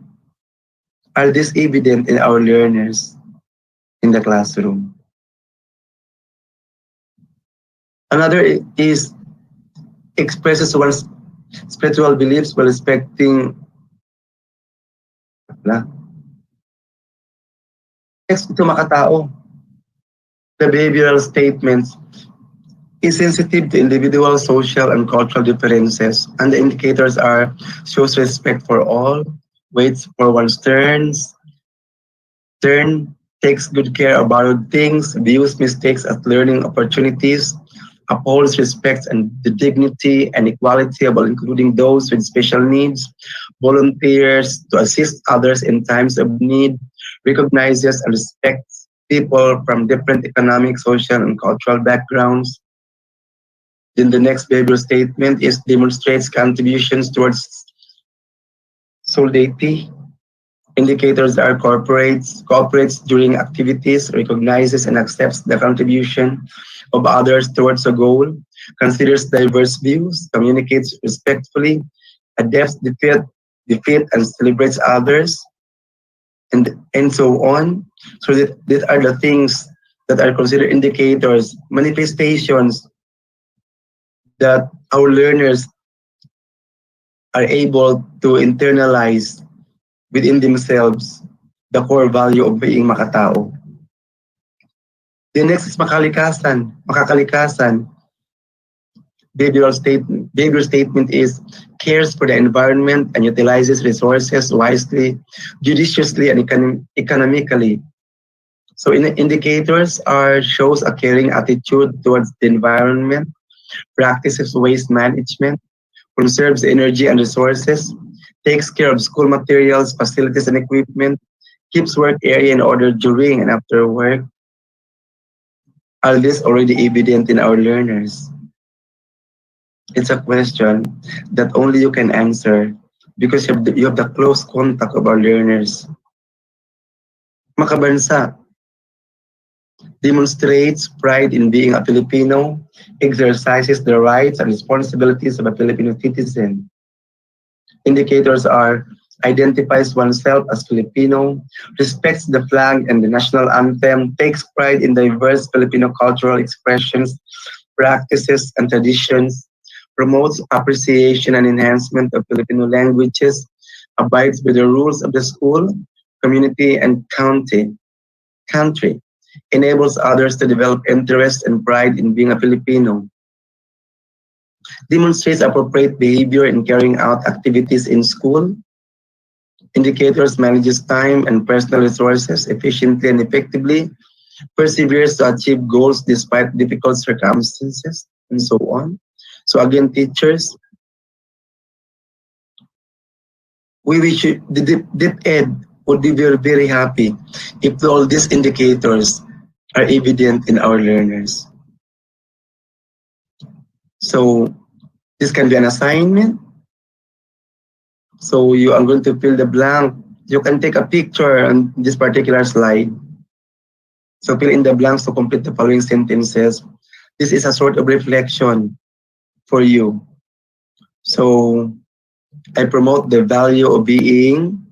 are these evident in our learners in the classroom? Another is expresses one's spiritual beliefs while respecting. Next, ito makatao. The behavioral statements is sensitive to individual, social, and cultural differences, and the indicators are shows respect for all, waits for one's turn, takes good care of borrowed things, views mistakes as learning opportunities, upholds respect and the dignity and equality of all, including those with special needs, volunteers to assist others in times of need, recognizes and respects people from different economic, social, and cultural backgrounds. Then the next behavioral statement is demonstrates contributions towards solidarity. Indicators are cooperates during activities, recognizes and accepts the contribution of others towards a goal, considers diverse views, communicates respectfully, adapts defeat and celebrates others, and so on. So these are the things that are considered indicators, manifestations that our learners are able to internalize within themselves the core value of being makatao. The next is makakalikasan. Behavioral statement is cares for the environment and utilizes resources wisely, judiciously, and economically. So indicators shows a caring attitude towards the environment, practices waste management, conserves energy and resources, takes care of school materials, facilities, and equipment, keeps work area in order during and after work. Are these already evident in our learners? It's a question that only you can answer because you have the close contact of our learners. Makabansa demonstrates pride in being a Filipino, exercises the rights and responsibilities of a Filipino citizen. Indicators are identifies oneself as Filipino, respects the flag and the national anthem, takes pride in diverse Filipino cultural expressions, practices, and traditions, promotes appreciation and enhancement of Filipino languages, abides with the rules of the school, community, and country, enables others to develop interest and pride in being a Filipino, demonstrates appropriate behavior in carrying out activities in school. Indicators manages time and personal resources efficiently and effectively, perseveres to achieve goals despite difficult circumstances, and so on. So again, teachers, we wish the DepEd would be very, very happy if all these indicators are evident in our learners. So this can be an assignment. So you are going to fill the blank. You can take a picture on this particular slide. So fill in the blanks to complete the following sentences. This is a sort of reflection for you. So I promote the value of being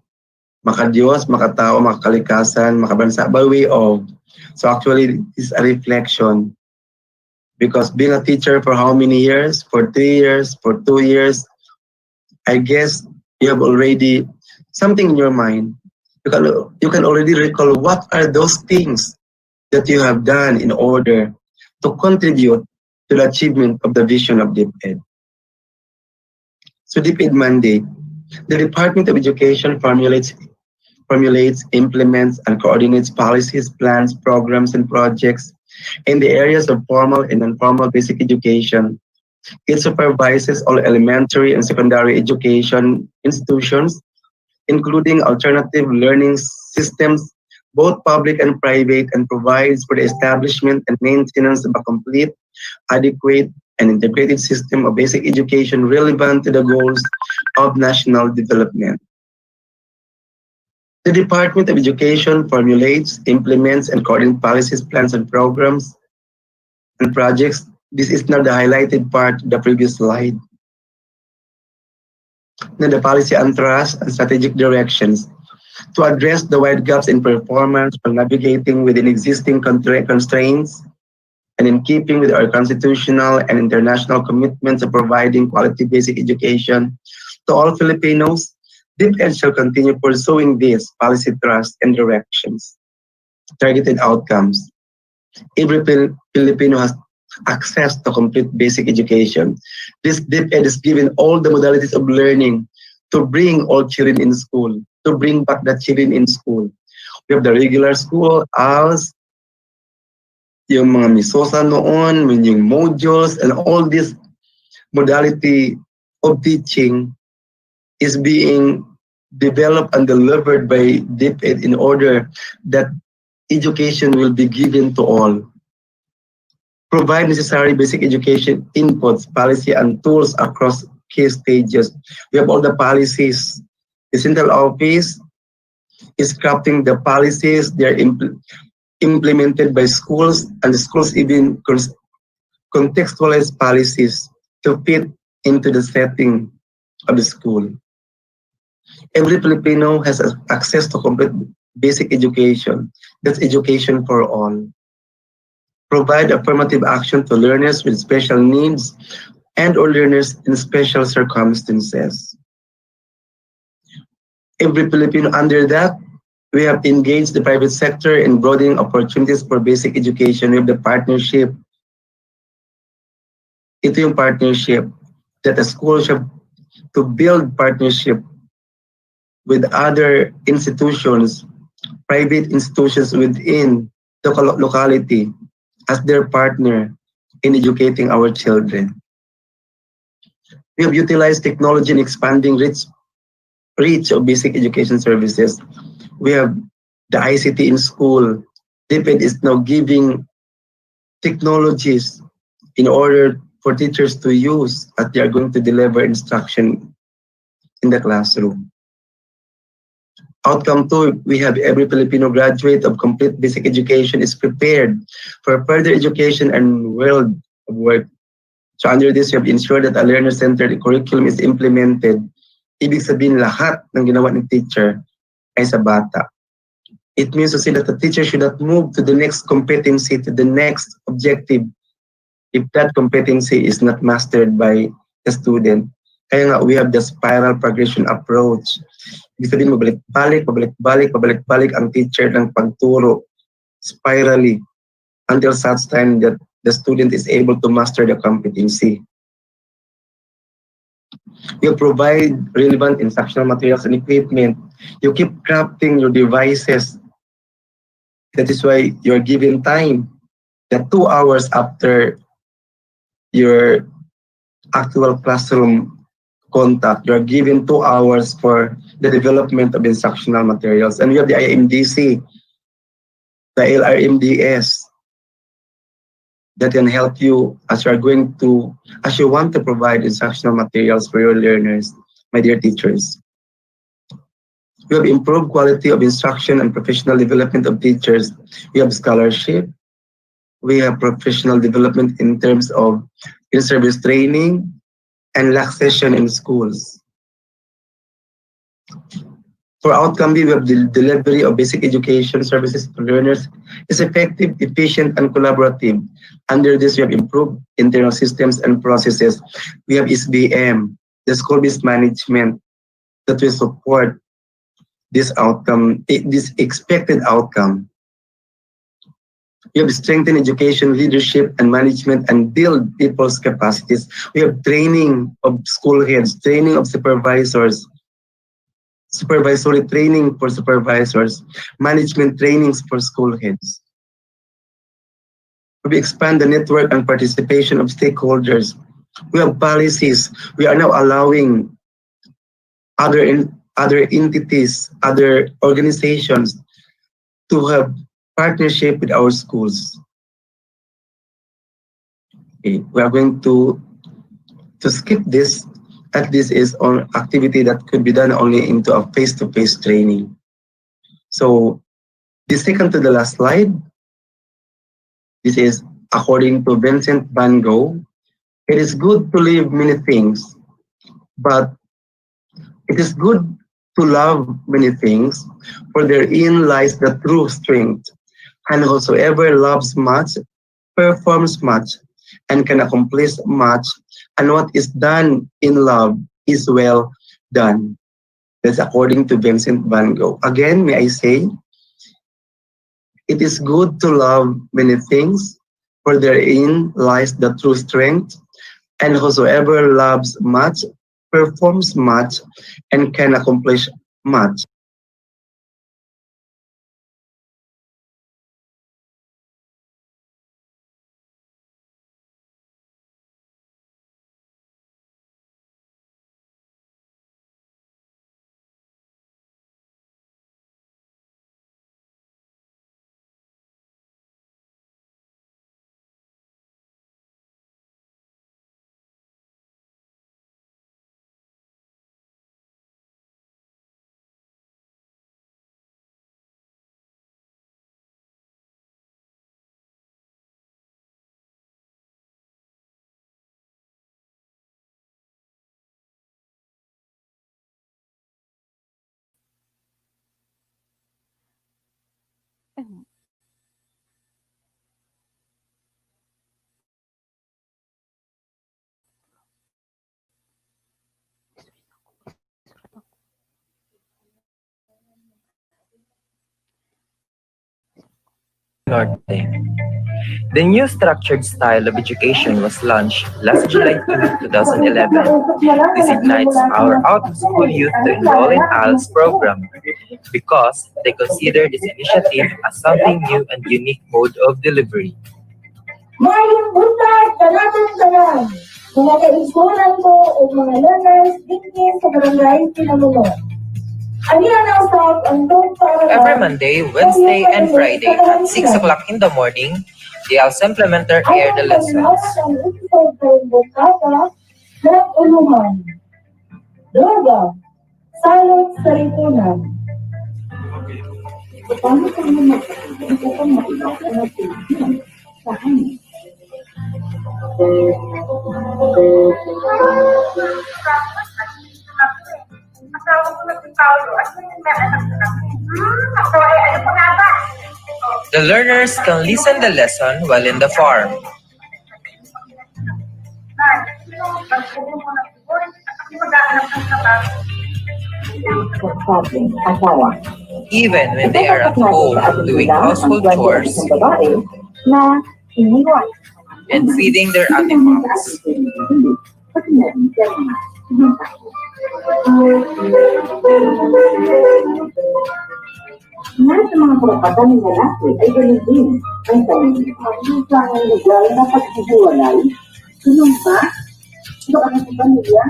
makadiyos, makatao, makakalikasan, makabansa by way of. So actually, it's a reflection. Because being a teacher for how many years? For 3 years, for 2 years, I guess you have already something in your mind. You can already recall what are those things that you have done in order to contribute to the achievement of the vision of DepEd. So DepEd mandate. The Department of Education formulates, implements, and coordinates policies, plans, programs, and projects in the areas of formal and informal basic education. It supervises all elementary and secondary education institutions, including alternative learning systems, both public and private, and provides for the establishment and maintenance of a complete, adequate, and integrated system of basic education relevant to the goals of national development. The Department of Education formulates, implements, and coordinates policies, plans, and programs and projects. This is now the highlighted part of the previous slide. Then the policy and thrust and strategic directions to address the wide gaps in performance while navigating within existing constraints and in keeping with our constitutional and international commitments of providing quality basic education to all Filipinos, DepEd shall continue pursuing these policy thrusts and directions. Targeted outcomes. Every Filipino has access to complete basic education. This DepEd is given all the modalities of learning to bring all children in school, to bring back the children in school. We have the regular school as yung mga misosa noon, yung modules, and all this modality of teaching is being developed and delivered by DepEd in order that education will be given to all. Provide necessary basic education inputs, policy, and tools across key stages. We have all the policies. The central office is crafting the policies. They are implemented by schools, and the schools even contextualize policies to fit into the setting of the school. Every Filipino has access to complete basic education. That's education for all. Provide affirmative action to learners with special needs and or learners in special circumstances. Every Filipino under that, we have engaged the private sector in broadening opportunities for basic education. We have the partnership. Ito yung partnership that the school should to build partnership with other institutions, private institutions within the locality as their partner in educating our children. We have utilized technology in expanding reach of basic education services. We have the ICT in school. DepEd is now giving technologies in order for teachers to use as they are going to deliver instruction in the classroom. Outcome 2, we have every Filipino graduate of complete basic education is prepared for further education and world of work. So under this, we have ensured that a learner-centered curriculum is implemented. Ibig sabihin lahat ng ginawa ng teacher ay sa bata. It means to say that the teacher should not move to the next competency, to the next objective, if that competency is not mastered by the student. Kaya nga, we have the spiral progression approach. Ibig sabihin, pabalik-balik ang teacher ng pagturo spirally until such time that the student is able to master the competency. You provide relevant instructional materials and equipment. You keep crafting your devices. That is why you're given time. That 2 hours after your actual classroom contact, you're given 2 hours for the development of instructional materials. And we have the IMDC, the LRMDS, that can help you as you want to provide instructional materials for your learners, my dear teachers. We have improved quality of instruction and professional development of teachers. We have scholarship. We have professional development in terms of in-service training and laxation in schools. For outcome, we have the delivery of basic education services to learners is effective, efficient, and collaborative. Under this, we have improved internal systems and processes. We have SBM, the school-based management, that will support this outcome, this expected outcome. We have strengthened education, leadership, and management and build people's capacities. We have training of school heads, training of supervisors, supervisory training for supervisors, management trainings for school heads. We expand the network and participation of stakeholders. We have policies. We are now allowing other entities, other organizations to have partnership with our schools. Okay, we are going to skip this, as this is an activity that could be done only into a face-to-face training. So the second to the last slide, this is according to Vincent van Gogh. It is good to live many things, but it is good to love many things, for therein lies the true strength. And whosoever loves much performs much, and can accomplish much, and what is done in love is well done. That's according to Vincent van Gogh. Again, may I say, it is good to love many things, for therein lies the true strength, and whosoever loves much performs much and can accomplish much. Norte. The new structured style of education was launched last July 2, 2011. This ignites our out-of-school youth to enroll in ALS program because they consider this initiative as something new and unique mode of delivery. Mayong buntag, tanan, mga kaigsunan ko o mga learners dinhi sa barangay Pinamuno. Every Monday, Wednesday, and Friday at 6 o'clock in the morning, the ALS implementer air the lessons. Droga, salot sa lipunan. Paano ka naman The learners can listen the lesson while in the farm. Even when they are at home doing household chores and feeding their animals. Ngunit sa mga karapatan ng lalaki ay ganun din. Ang sarili ang legal na paghihiwalay. Ganun ba? Ano ang sa pamilya?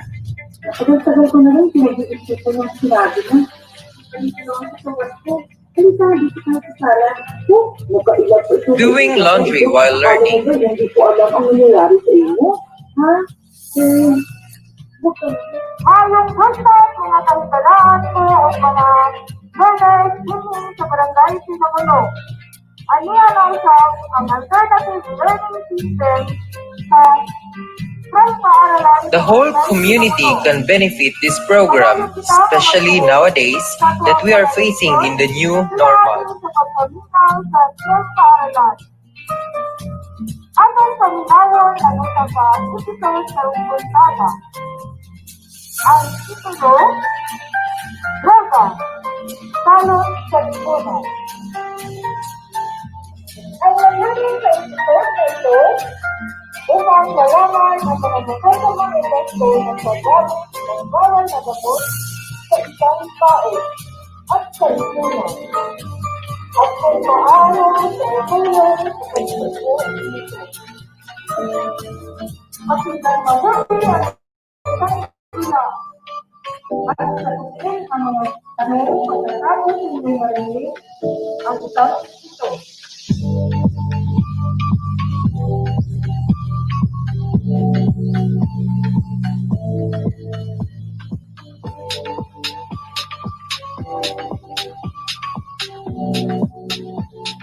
Tagal-tagal ko na rin pinag-iisip ko ng sinabi mo. Doing laundry while learning. Hindi ko alam ang nangyayari sa inyo. Ha? Ayong gusto, mga kaibalaan ko o mga learners dinhi sa barangay Pinamuno. Ani-announce ang alternative learning system sa The whole community can benefit this program, especially nowadays that we are facing in the new normal. Ayon sa linawan ng episode sa Umbultada, ang titulo, Droga, Salot sa Lipunan. Ang layunin sa episode na ito upang malaman ang mga magkasamang epekto ng paggamit ng bawal na gamot sa isang tao at sa lipunan. At kung maaari sa tulong sa pagkakot nito. Makitang mabuti ang isang sila at sagutin ang mga tanong pagkatapos hindi marinig ang isang ito.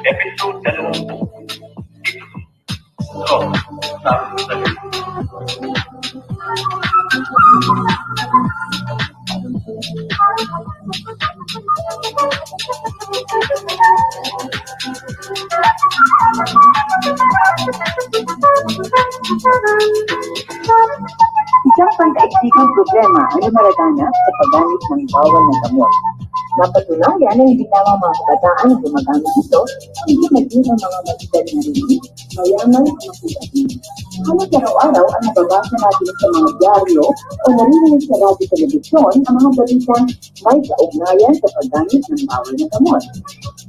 Episode 2. Isang pandaigdigang problema ang lumalaganap sa paggamit ng bawal na gamot. Napatunayan na hindi lamang mga kabataan ang gumagamit ito, hindi maging ang mga magiging na rin, mayaman at masigati. Halos araw-araw ang nababasa natin sa mga dyaryo o narinig sa radyo telebisyon ang mga balitang may kaugnayan sa paggamit ng bawal na gamot.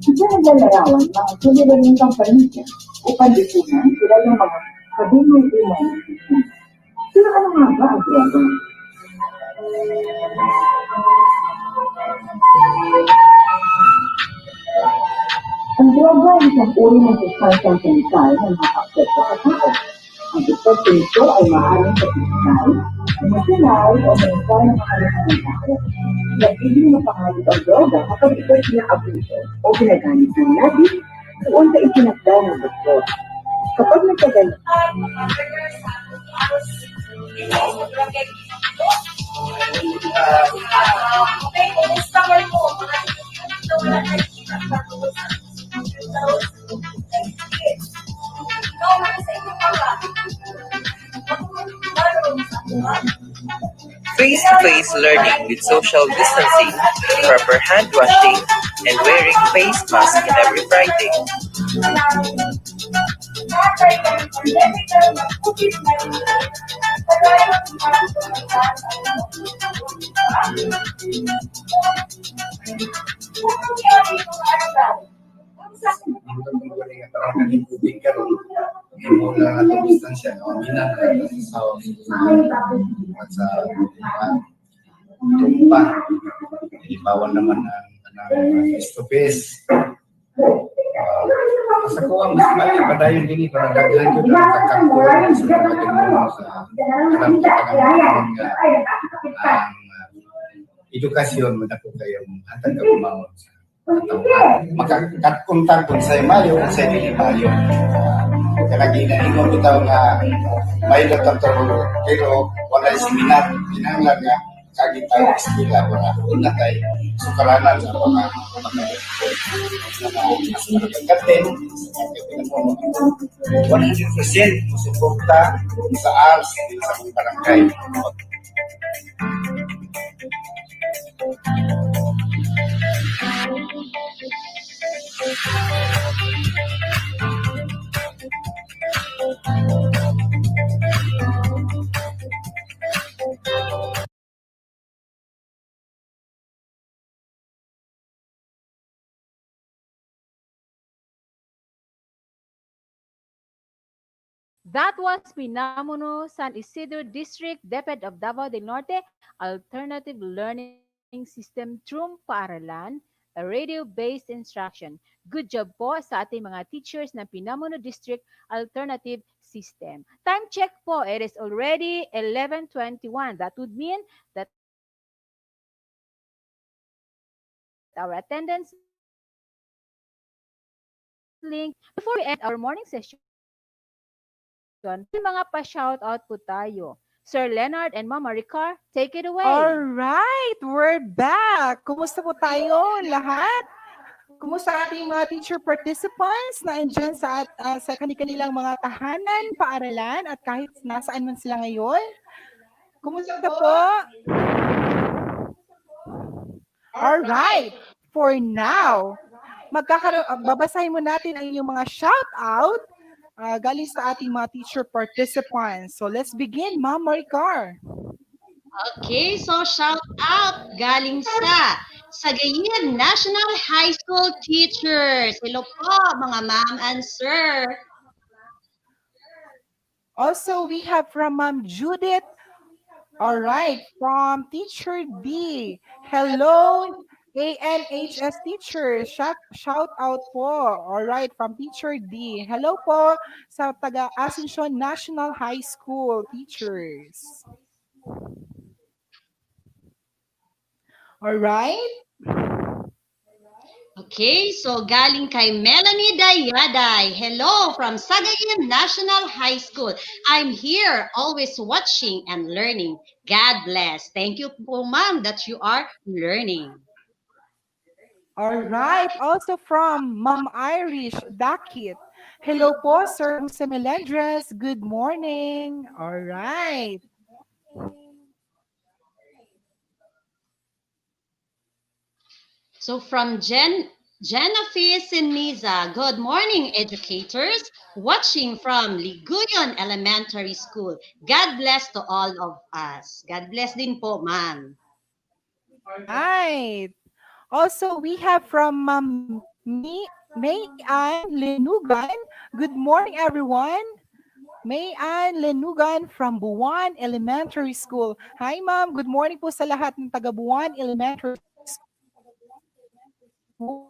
Isa naglalarawan mga suliraning kampanya o panlipunan sila ng mga kabingay-ingay ng sistema. Pero ano nga ba ang droga? Ang droga ay isang uri ng sustansyang kemikal na nakakapekto sa tao. Ang epekto nito ay maaaring sa pisikal, emosyonal o mental na makalaman ng tao. Nagiging mapangalit ang droga kapag ito pinaabuso o ginagamit ng labis doon sa itinakda ng doktor. Kapag nagtagal Face-to-face learning with social distancing, proper hand washing, and wearing face mask every Friday. Mula atong distansya, minat sa tumpa. Bawal naman ang face-to-face. Sa kuwang mas mali padayon din para daghan yun ang kakangkuhan sa pagkakilala sa alam kita ang edukasyon mo na po kayo hatag ka umawag sa katawhan. Makakatkuntang kung sa'yo mayo, sa hindi mayo. Kalagi na ingon bitaw nga may doktor pero wala seminar kinahanglan nga kagi tayo estila wala una tayo sukaranan sa mga katen 100% musuporta sa ALS sa mga barangay. That was Pinamuno San Isidro District, DepEd of Davao del Norte, Alternative Learning System through Paaralan, a radio-based instruction. Good job po sa ating mga teachers ng Pinamuno District Alternative System. Time check po, it is already 11:21. That would mean that our attendance link before we end our morning session. May mga pa-shoutout po tayo. Sir Leonard and Mama Ricar, take it away. Alright, we're back. Kumusta po tayo lahat? Kumusta ating mga teacher participants na andyan sa kanilang mga tahanan, paaralan, at kahit nasaan man sila ngayon? Kumusta po? Alright, for now, babasahin mo natin ang inyong mga shout-out galing sa ating mga teacher participants. So let's begin, Ma'am Maricar. Okay, so shout out galing sa Sagayin National High School teachers. Hello po mga ma'am and sir. Also, we have from Ma'am Judith. All right, from Teacher D. Hello, ANHS teacher, shout out po. All right, from Teacher D. Hello po sa taga Asuncion National High School teachers. All right. Okay, so galing kay Melanie Dayaday. Hello from Sagayin National High School. I'm here, always watching and learning. God bless. Thank you po, ma'am, that you are learning. All right. Also from Ma'am Irish Dakit. Hello po, Sir Jose Melendres. Good morning. All right. So from Genevieve and Miza, good morning, educators, watching from Liguyon Elementary School. God bless to all of us. God bless din po, ma'am. Right. Also, we have from May Ann Lenugan. Good morning, everyone. May Ann Lenugan from Buwan Elementary School. Hi, ma'am. Good morning po sa lahat ng taga Buwan Elementary School.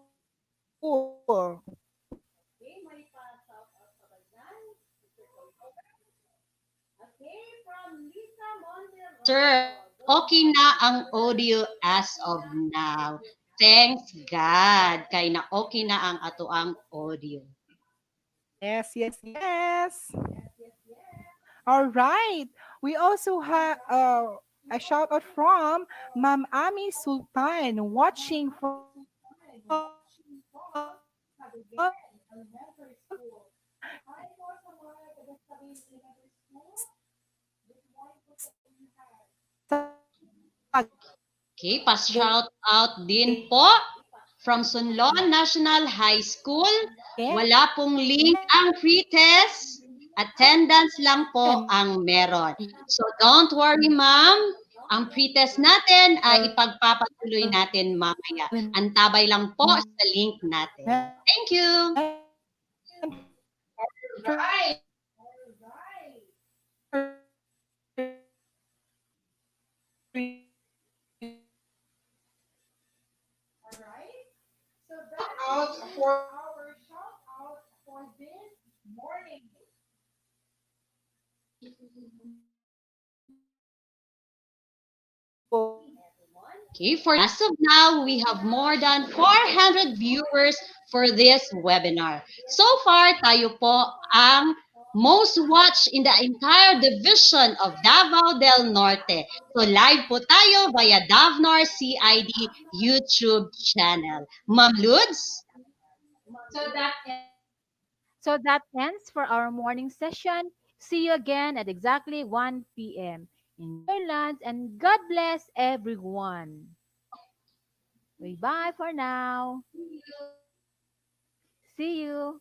Sir, okay na ang audio as of now. Thanks God. Kay na okay na ang ato ang audio. Yes, yes, yes. All right. We also have a shout out from Ma'am Ami Sultan watching from Okay, pa-shout out din po from Sunlon National High School. Wala pong link ang pre-test. Attendance lang po ang meron. So don't worry, ma'am. Ang pre-test natin ay ipagpapatuloy natin mamaya. Antabay lang po sa link natin. Thank you. Out for our shout out for this morning. Okay, for as of now, we have more than 400 viewers for this webinar. So far, tayo po ang most watched in the entire division of Davao del Norte. So live po tayo via Davnor CID YouTube channel. Ma'am Ludes? So that ends for our morning session. See you again at exactly 1 p.m. Enjoy your lunch and God bless everyone. Bye-bye for now. See you.